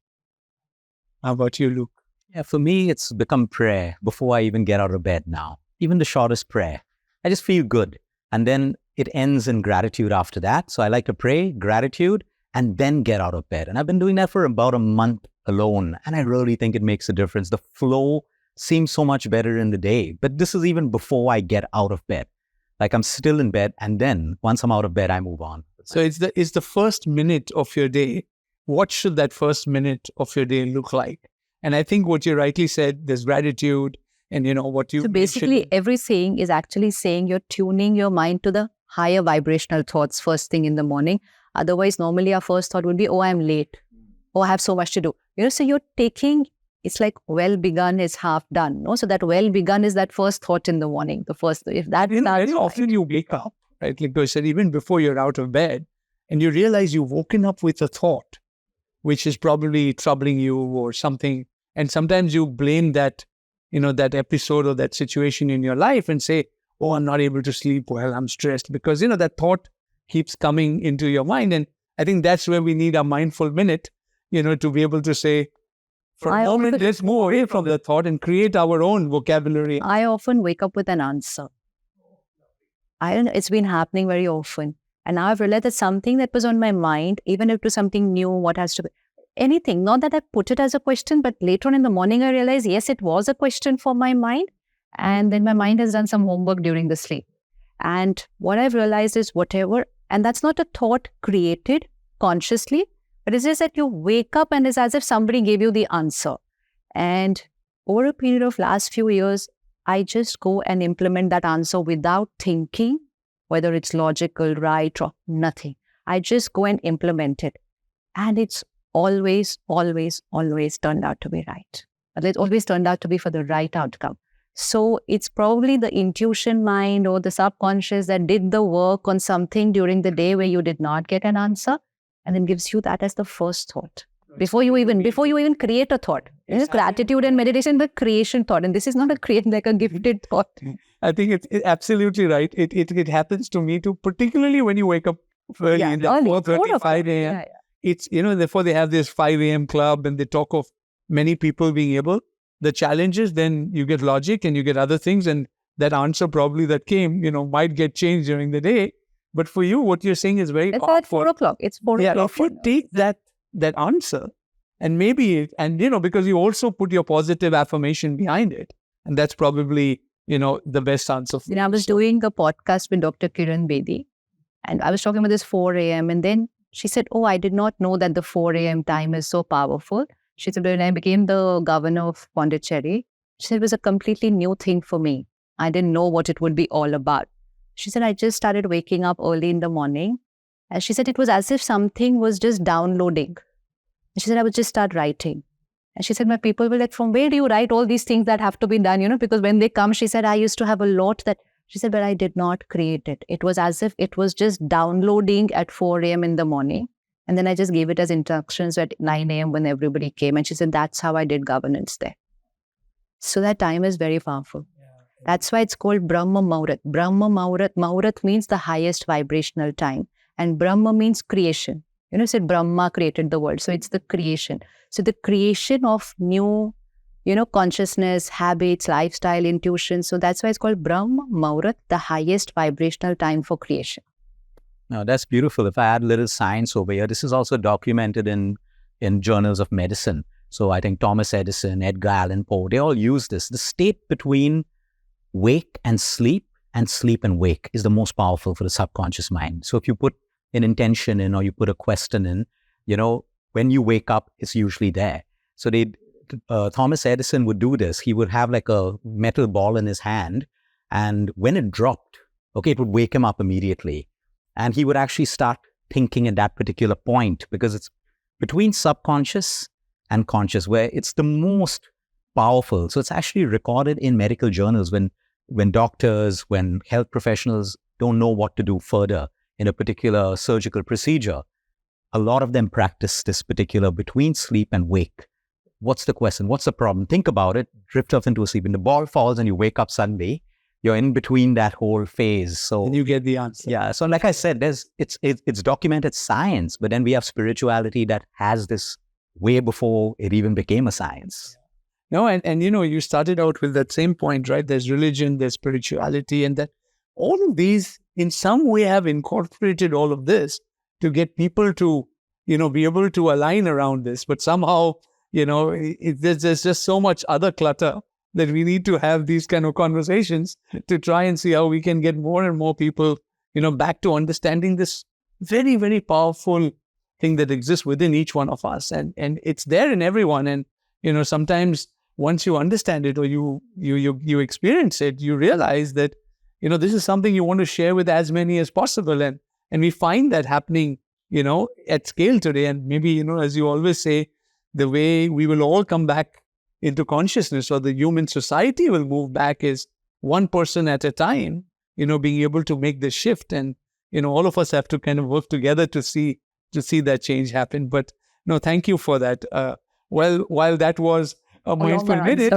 How about you, Luke? Yeah, for me, it's become prayer before I even get out of bed now. Even the shortest prayer. I just feel good. And then it ends in gratitude after that. So I like to pray, gratitude, and then get out of bed. And I've been doing that for about a month alone. And I really think it makes a difference. The flow seems so much better in the day. But this is even before I get out of bed. Like I'm still in bed, and then once I'm out of bed, I move on. So it's the first minute of your day. What should that first minute of your day look like? And I think what you rightly said, there's gratitude, and what you So basically, every saying is actually saying you're tuning your mind to the higher vibrational thoughts first thing in the morning. Otherwise, normally our first thought would be, oh, I'm late. Oh, I have so much to do. So you're taking, it's like well begun is half done. No? So that well begun is that first thought in the morning. The first, if that very often you wake up, right? Like I said, even before you're out of bed, and you realize you've woken up with a thought, which is probably troubling you or something. And sometimes you blame that, that episode or that situation in your life and say, oh, I'm not able to sleep well, I'm stressed, because, that thought keeps coming into your mind. And I think that's where we need a mindful minute, to be able to say, for a moment, let's move away from the thought and create our own vocabulary. I often wake up with an answer. I don't know, it's been happening very often. And now I've realized that something that was on my mind, even if it was something new, what has to be, anything, not that I put it as a question, but later on in the morning, I realized, yes, it was a question for my mind. And then my mind has done some homework during the sleep. And what I've realized is whatever, and that's not a thought created consciously, but it's just that you wake up and it's as if somebody gave you the answer. And over a period of last few years, I just go and implement that answer without thinking, whether it's logical, right, or nothing. I just go and implement it. And it's always, always, always turned out to be right. But it's always turned out to be for the right outcome. So it's probably the intuition mind or the subconscious that did the work on something during the day where you did not get an answer, and then gives you that as the first thought. Before you even create a thought. It's gratitude and meditation, but creation thought. And this is not like a gifted thought. I think it's absolutely right. It happens to me too, particularly when you wake up early in the 4:30, 5 a.m. Yeah. It's, therefore they have this 5 a.m. club and they talk of many people being able. The challenge is then you get logic and you get other things, and that answer probably that came, might get changed during the day. But for you, what you're saying is very powerful. It's at 4 o'clock. It's 4 o'clock. Yeah, if you take that answer and because you also put your positive affirmation behind it, and that's probably, the best answer for I was doing a podcast with Dr. Kiran Bedi, and I was talking about this 4 a.m. And then she said, oh, I did not know that the 4 a.m. time is so powerful. She said, when I became the governor of Pondicherry, she said it was a completely new thing for me. I didn't know what it would be all about. She said, I just started waking up early in the morning. And she said it was as if something was just downloading. And she said, I would just start writing. And she said, my people were like, from where do you write all these things that have to be done? Because when they come, she said, I used to have a lot that, she said, but I did not create it. It was as if it was just downloading at 4 a.m. in the morning. And then I just gave it as instructions at 9 a.m. when everybody came. And she said, that's how I did governance there. So that time is very powerful. That's why it's called Brahma Muhurat. Brahma Muhurat. Muhurat means the highest vibrational time. And Brahma means creation. Said Brahma created the world. So it's the creation. So the creation of new, consciousness, habits, lifestyle, intuition. So that's why it's called Brahma Muhurat, the highest vibrational time for creation. Now, that's beautiful. If I add a little science over here, this is also documented in journals of medicine. So I think Thomas Edison, Edgar Allan Poe, they all use this. The state between wake and sleep and wake is the most powerful for the subconscious mind. So if you put an intention in or you put a question in, when you wake up, it's usually there. So Thomas Edison would do this. He would have like a metal ball in his hand, and when it dropped, it would wake him up immediately. And he would actually start thinking at that particular point, because it's between subconscious and conscious where it's the most powerful. So it's actually recorded in medical journals when doctors, when health professionals don't know what to do further in a particular surgical procedure. A lot of them practice this particular between sleep and wake. What's the question? What's the problem? Think about it, drift off into a sleep, and the ball falls and you wake up suddenly. You're in between that whole phase. So and you get the answer. Yeah. So like I said, it's documented science, but then we have spirituality that has this way before it even became a science. No, and you started out with that same point, right? There's religion, there's spirituality, and that all of these in some way have incorporated all of this to get people to, be able to align around this. But somehow, there's just so much other clutter that we need to have these kind of conversations to try and see how we can get more and more people, back to understanding this very, very powerful thing that exists within each one of us. And it's there in everyone. And, sometimes once you understand it or you experience it, you realize that, this is something you want to share with as many as possible. And we find that happening, at scale today. And maybe, as you always say, the way we will all come back into consciousness, or the human society will move back, is one person at a time, being able to make this shift. And, all of us have to kind of work together to see that change happen. But no, thank you for that. While that was a mindful minute,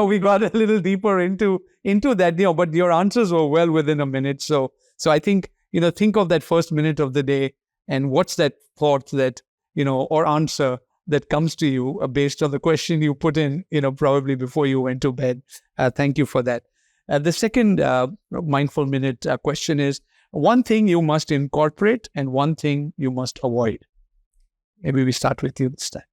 we got a little deeper into that, but your answers were well within a minute. So I think, think of that first minute of the day, and what's that thought that, or answer that comes to you based on the question you put in, probably before you went to bed. Thank you for that. The second mindful minute question is, one thing you must incorporate and one thing you must avoid. Maybe we start with you this time.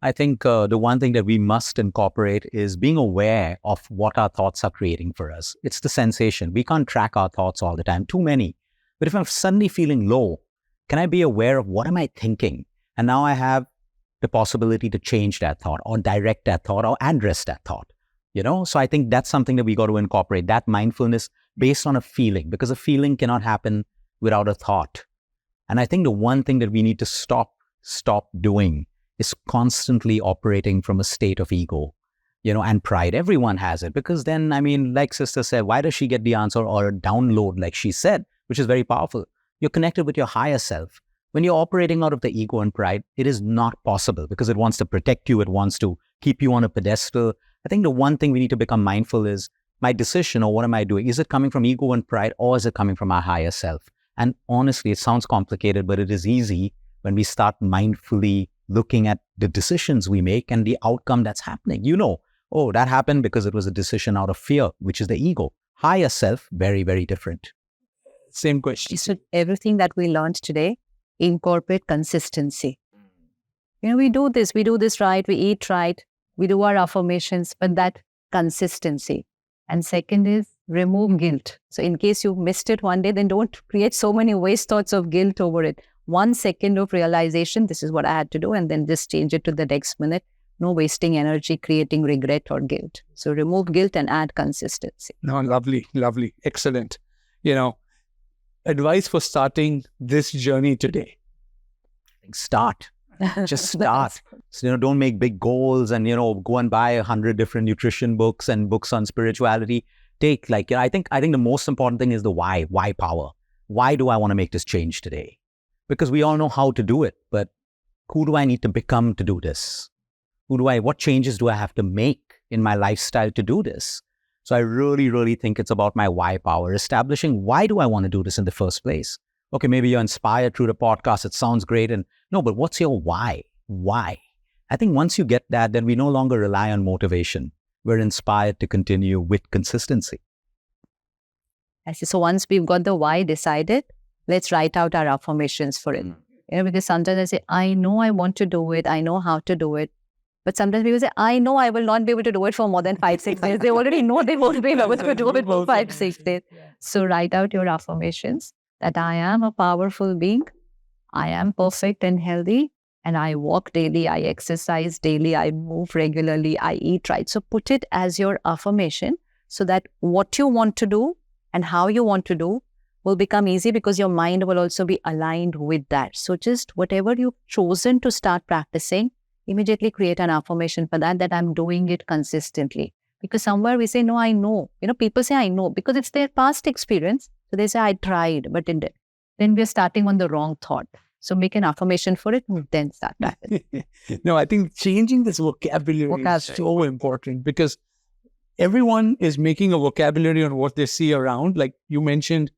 I think the one thing that we must incorporate is being aware of what our thoughts are creating for us. It's the sensation. We can't track our thoughts all the time, too many. But if I'm suddenly feeling low, can I be aware of what am I thinking? And now I have the possibility to change that thought, or direct that thought, or address that thought. So I think that's something that we got to incorporate, that mindfulness based on a feeling, because a feeling cannot happen without a thought. And I think the one thing that we need to stop doing is constantly operating from a state of ego, and pride. Everyone has it, because then, like Sister said, why does she get the answer or a download, like she said, which is very powerful? You're connected with your higher self. When you're operating out of the ego and pride, it is not possible, because it wants to protect you. It wants to keep you on a pedestal. I think the one thing we need to become mindful is, my decision, or what am I doing? Is it coming from ego and pride, or is it coming from our higher self? And honestly, it sounds complicated, but it is easy when we start mindfully looking at the decisions we make and the outcome that's happening. Oh, that happened because it was a decision out of fear, which is the ego. Higher self, very, very different. Same question. So everything that we learned today, incorporate consistency. We do this right, we eat right, we do our affirmations, but that consistency. And second is remove guilt. So in case you missed it one day, then don't create so many waste thoughts of guilt over it. 1 second of realization, this is what I had to do, and then just change it to the next minute. No wasting energy creating regret or guilt. So remove guilt and add consistency. No, lovely, lovely, excellent. Advice for starting this journey today. Start. Just start. So, don't make big goals and, go and buy 100 different nutrition books and books on spirituality. Take I think the most important thing is the why power. Why do I want to make this change today? Because we all know how to do it, but who do I need to become to do this? What changes do I have to make in my lifestyle to do this? So I really, really think it's about my why power, establishing why do I want to do this in the first place? Okay, maybe you're inspired through the podcast. It sounds great. But what's your why? Why? I think once you get that, then we no longer rely on motivation. We're inspired to continue with consistency. I see. So once we've got the why decided, let's write out our affirmations for it. Because sometimes I say, I know I want to do it. I know how to do it. But sometimes people say, I know I will not be able to do it for more than 5-6 days. They already know they won't be able to do it for 5-6 days. So write out your affirmations that I am a powerful being. I am perfect and healthy. And I walk daily. I exercise daily. I move regularly. I eat right. So put it as your affirmation so that what you want to do and how you want to do will become easy, because your mind will also be aligned with that. So just whatever you've chosen to start practicing, immediately create an affirmation for that I'm doing it consistently. Because somewhere we say, no, I know. People say, I know, because it's their past experience. So they say, I tried, but it didn't. Then we're starting on the wrong thought. So make an affirmation for it and then start practicing. No, I think changing this vocabulary is so important, because everyone is making a vocabulary on what they see around. Like you mentioned,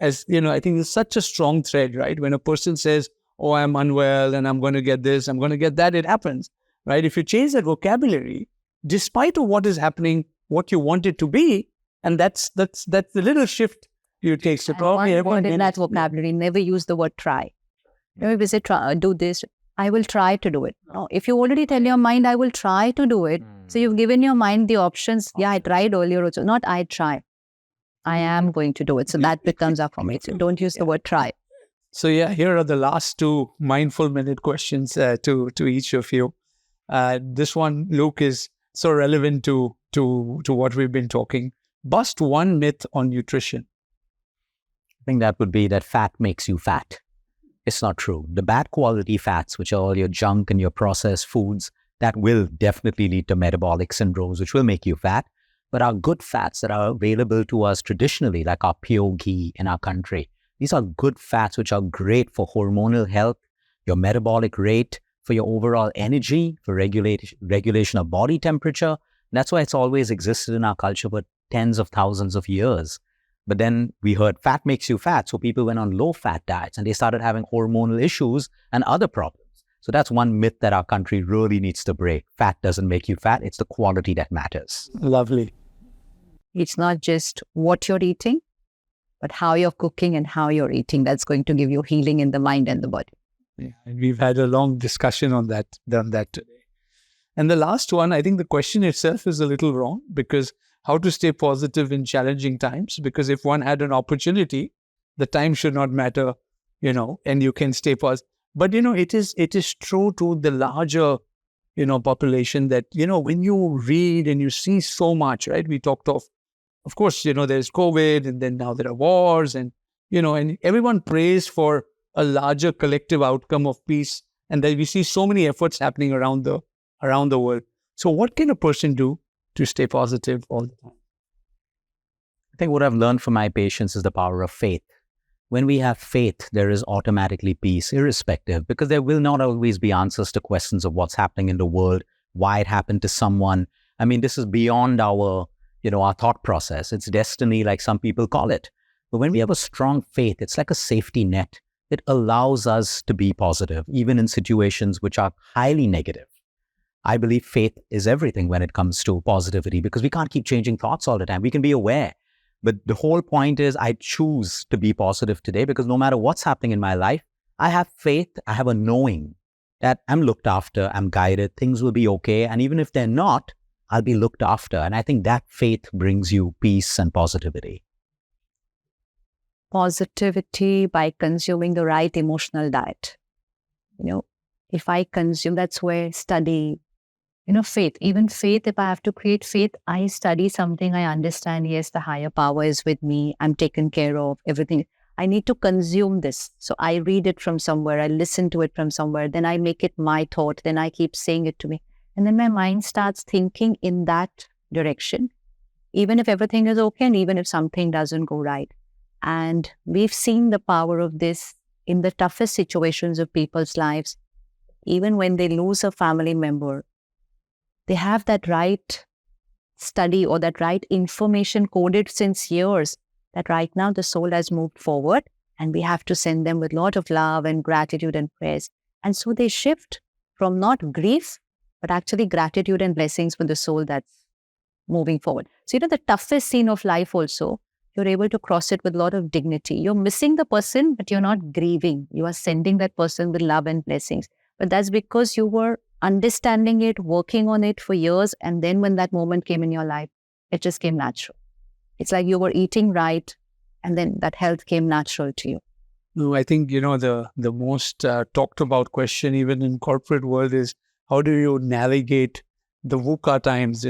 as I think it's such a strong thread, right? When a person says, oh, I'm unwell and I'm going to get this, I'm going to get that, it happens, right? If you change that vocabulary, despite of what is happening, what you want it to be, and that's the little shift you take. So probably everyone in that vocabulary, never use the word try. We say, try, do this. I will try to do it. No, if you already tell your mind, I will try to do it. So you've given your mind the options. Yeah, I tried earlier also. Not I try. I am going to do it. So that becomes affirmation. Don't use the word try. So yeah, here are the last two mindful minute questions to each of you. This one, Luke, is so relevant to what we've been talking. Bust one myth on nutrition. I think that would be that fat makes you fat. It's not true. The bad quality fats, which are all your junk and your processed foods, that will definitely lead to metabolic syndromes, which will make you fat. But our good fats that are available to us traditionally, like our pure ghee in our country, these are good fats which are great for hormonal health, your metabolic rate, for your overall energy, for regulation of body temperature. That's why it's always existed in our culture for tens of thousands of years. But then we heard fat makes you fat. So people went on low-fat diets and they started having hormonal issues and other problems. So that's one myth that our country really needs to break. Fat doesn't make you fat. It's the quality that matters. Lovely. It's not just what you're eating, but how you're cooking and how you're eating. That's going to give you healing in the mind and the body. Yeah, and we've had a long discussion on that today. And the last one, I think the question itself is a little wrong, because how to stay positive in challenging times? Because if one had an opportunity, the time should not matter, and you can stay positive. But, it is true to the larger, population that, when you read and you see so much, right? We talked of course, there's COVID, and then now there are wars, and, and everyone prays for a larger collective outcome of peace. And that we see so many efforts happening around the world. So what can a person do to stay positive all the time? I think what I've learned from my patients is the power of faith. When we have faith, there is automatically peace, irrespective, because there will not always be answers to questions of what's happening in the world, why it happened to someone. I mean, this is beyond our thought process. It's destiny, like some people call it. But when we have a strong faith, it's like a safety net. It allows us to be positive, even in situations which are highly negative. I believe faith is everything when it comes to positivity, because we can't keep changing thoughts all the time. We can be aware. But the whole point is I choose to be positive today, because no matter what's happening in my life, I have faith, I have a knowing that I'm looked after, I'm guided, things will be okay. And even if they're not, I'll be looked after. And I think that faith brings you peace and positivity. Positivity by consuming the right emotional diet. If I consume, that's where study, faith, even faith, if I have to create faith, I study something, I understand, yes, the higher power is with me, I'm taken care of, everything. I need to consume this. So I read it from somewhere, I listen to it from somewhere, then I make it my thought, then I keep saying it to me. And then my mind starts thinking in that direction, even if everything is okay and even if something doesn't go right. And we've seen the power of this in the toughest situations of people's lives. Even when they lose a family member, they have that right study or that right information coded since years that right now the soul has moved forward and we have to send them with a lot of love and gratitude and prayers. And so they shift from not grief, but actually gratitude and blessings for the soul that's moving forward. So, the toughest scene of life also, you're able to cross it with a lot of dignity. You're missing the person, but you're not grieving. You are sending that person with love and blessings. But that's because you were understanding it, working on it for years. And then when that moment came in your life, it just came natural. It's like you were eating right. And then that health came natural to you. No, I think, the most talked about question, even in corporate world, is how do you navigate the VUCA times,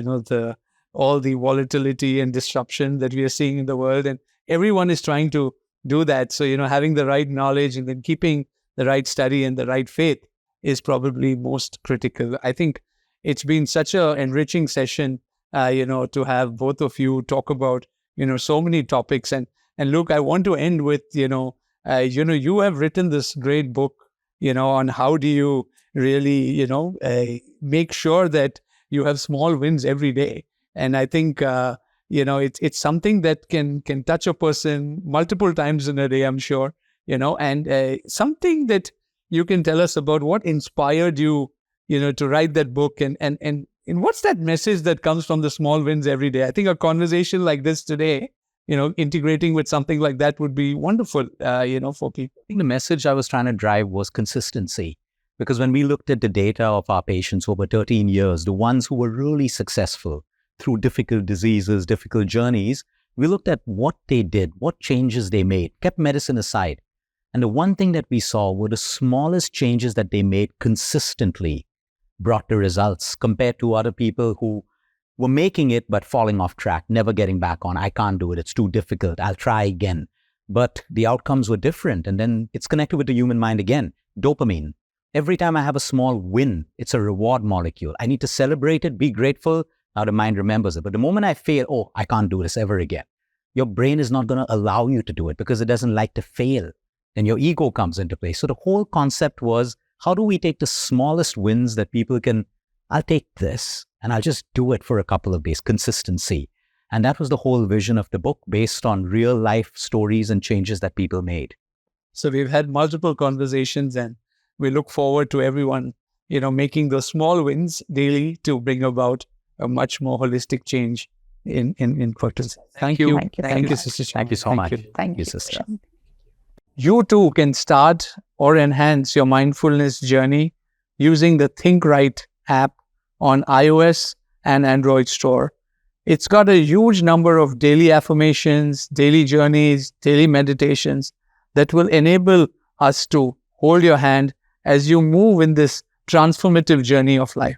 all the volatility and disruption that we are seeing in the world. And everyone is trying to do that. So, having the right knowledge and then keeping the right study and the right faith is probably most critical. I think it's been such an enriching session, to have both of you talk about, so many topics. And Luke, I want to end with, you have written this great book, on how do you really, make sure that you have small wins every day. And I think, it's something that can touch a person multiple times in a day, I'm sure, and something that you can tell us about what inspired you, to write that book and what's that message that comes from the small wins every day. I think a conversation like this today, integrating with something like that would be wonderful, for people. I think the message I was trying to drive was consistency. Because when we looked at the data of our patients over 13 years, the ones who were really successful through difficult diseases, difficult journeys, we looked at what they did, what changes they made, kept medicine aside. And the one thing that we saw were the smallest changes that they made consistently brought the results compared to other people who were making it but falling off track, never getting back on. I can't do it. It's too difficult. I'll try again. But the outcomes were different. And then it's connected with the human mind again. Dopamine. Every time I have a small win, it's a reward molecule. I need to celebrate it, be grateful. Now the mind remembers it. But the moment I fail, oh, I can't do this ever again. Your brain is not going to allow you to do it because it doesn't like to fail. Then your ego comes into play. So the whole concept was, how do we take the smallest wins that people can, I'll take this and I'll just do it for a couple of days, consistency. And that was the whole vision of the book, based on real life stories and changes that people made. So we've had multiple conversations, and we look forward to everyone, making those small wins daily to bring about a much more holistic change in practice. Thank you. Thank you, Sister Shivani. Thank you so much. Thank you, Sister. You too can start or enhance your mindfulness journey using the Think Right app on iOS and Android store. It's got a huge number of daily affirmations, daily journeys, daily meditations that will enable us to hold your hand as you move in this transformative journey of life.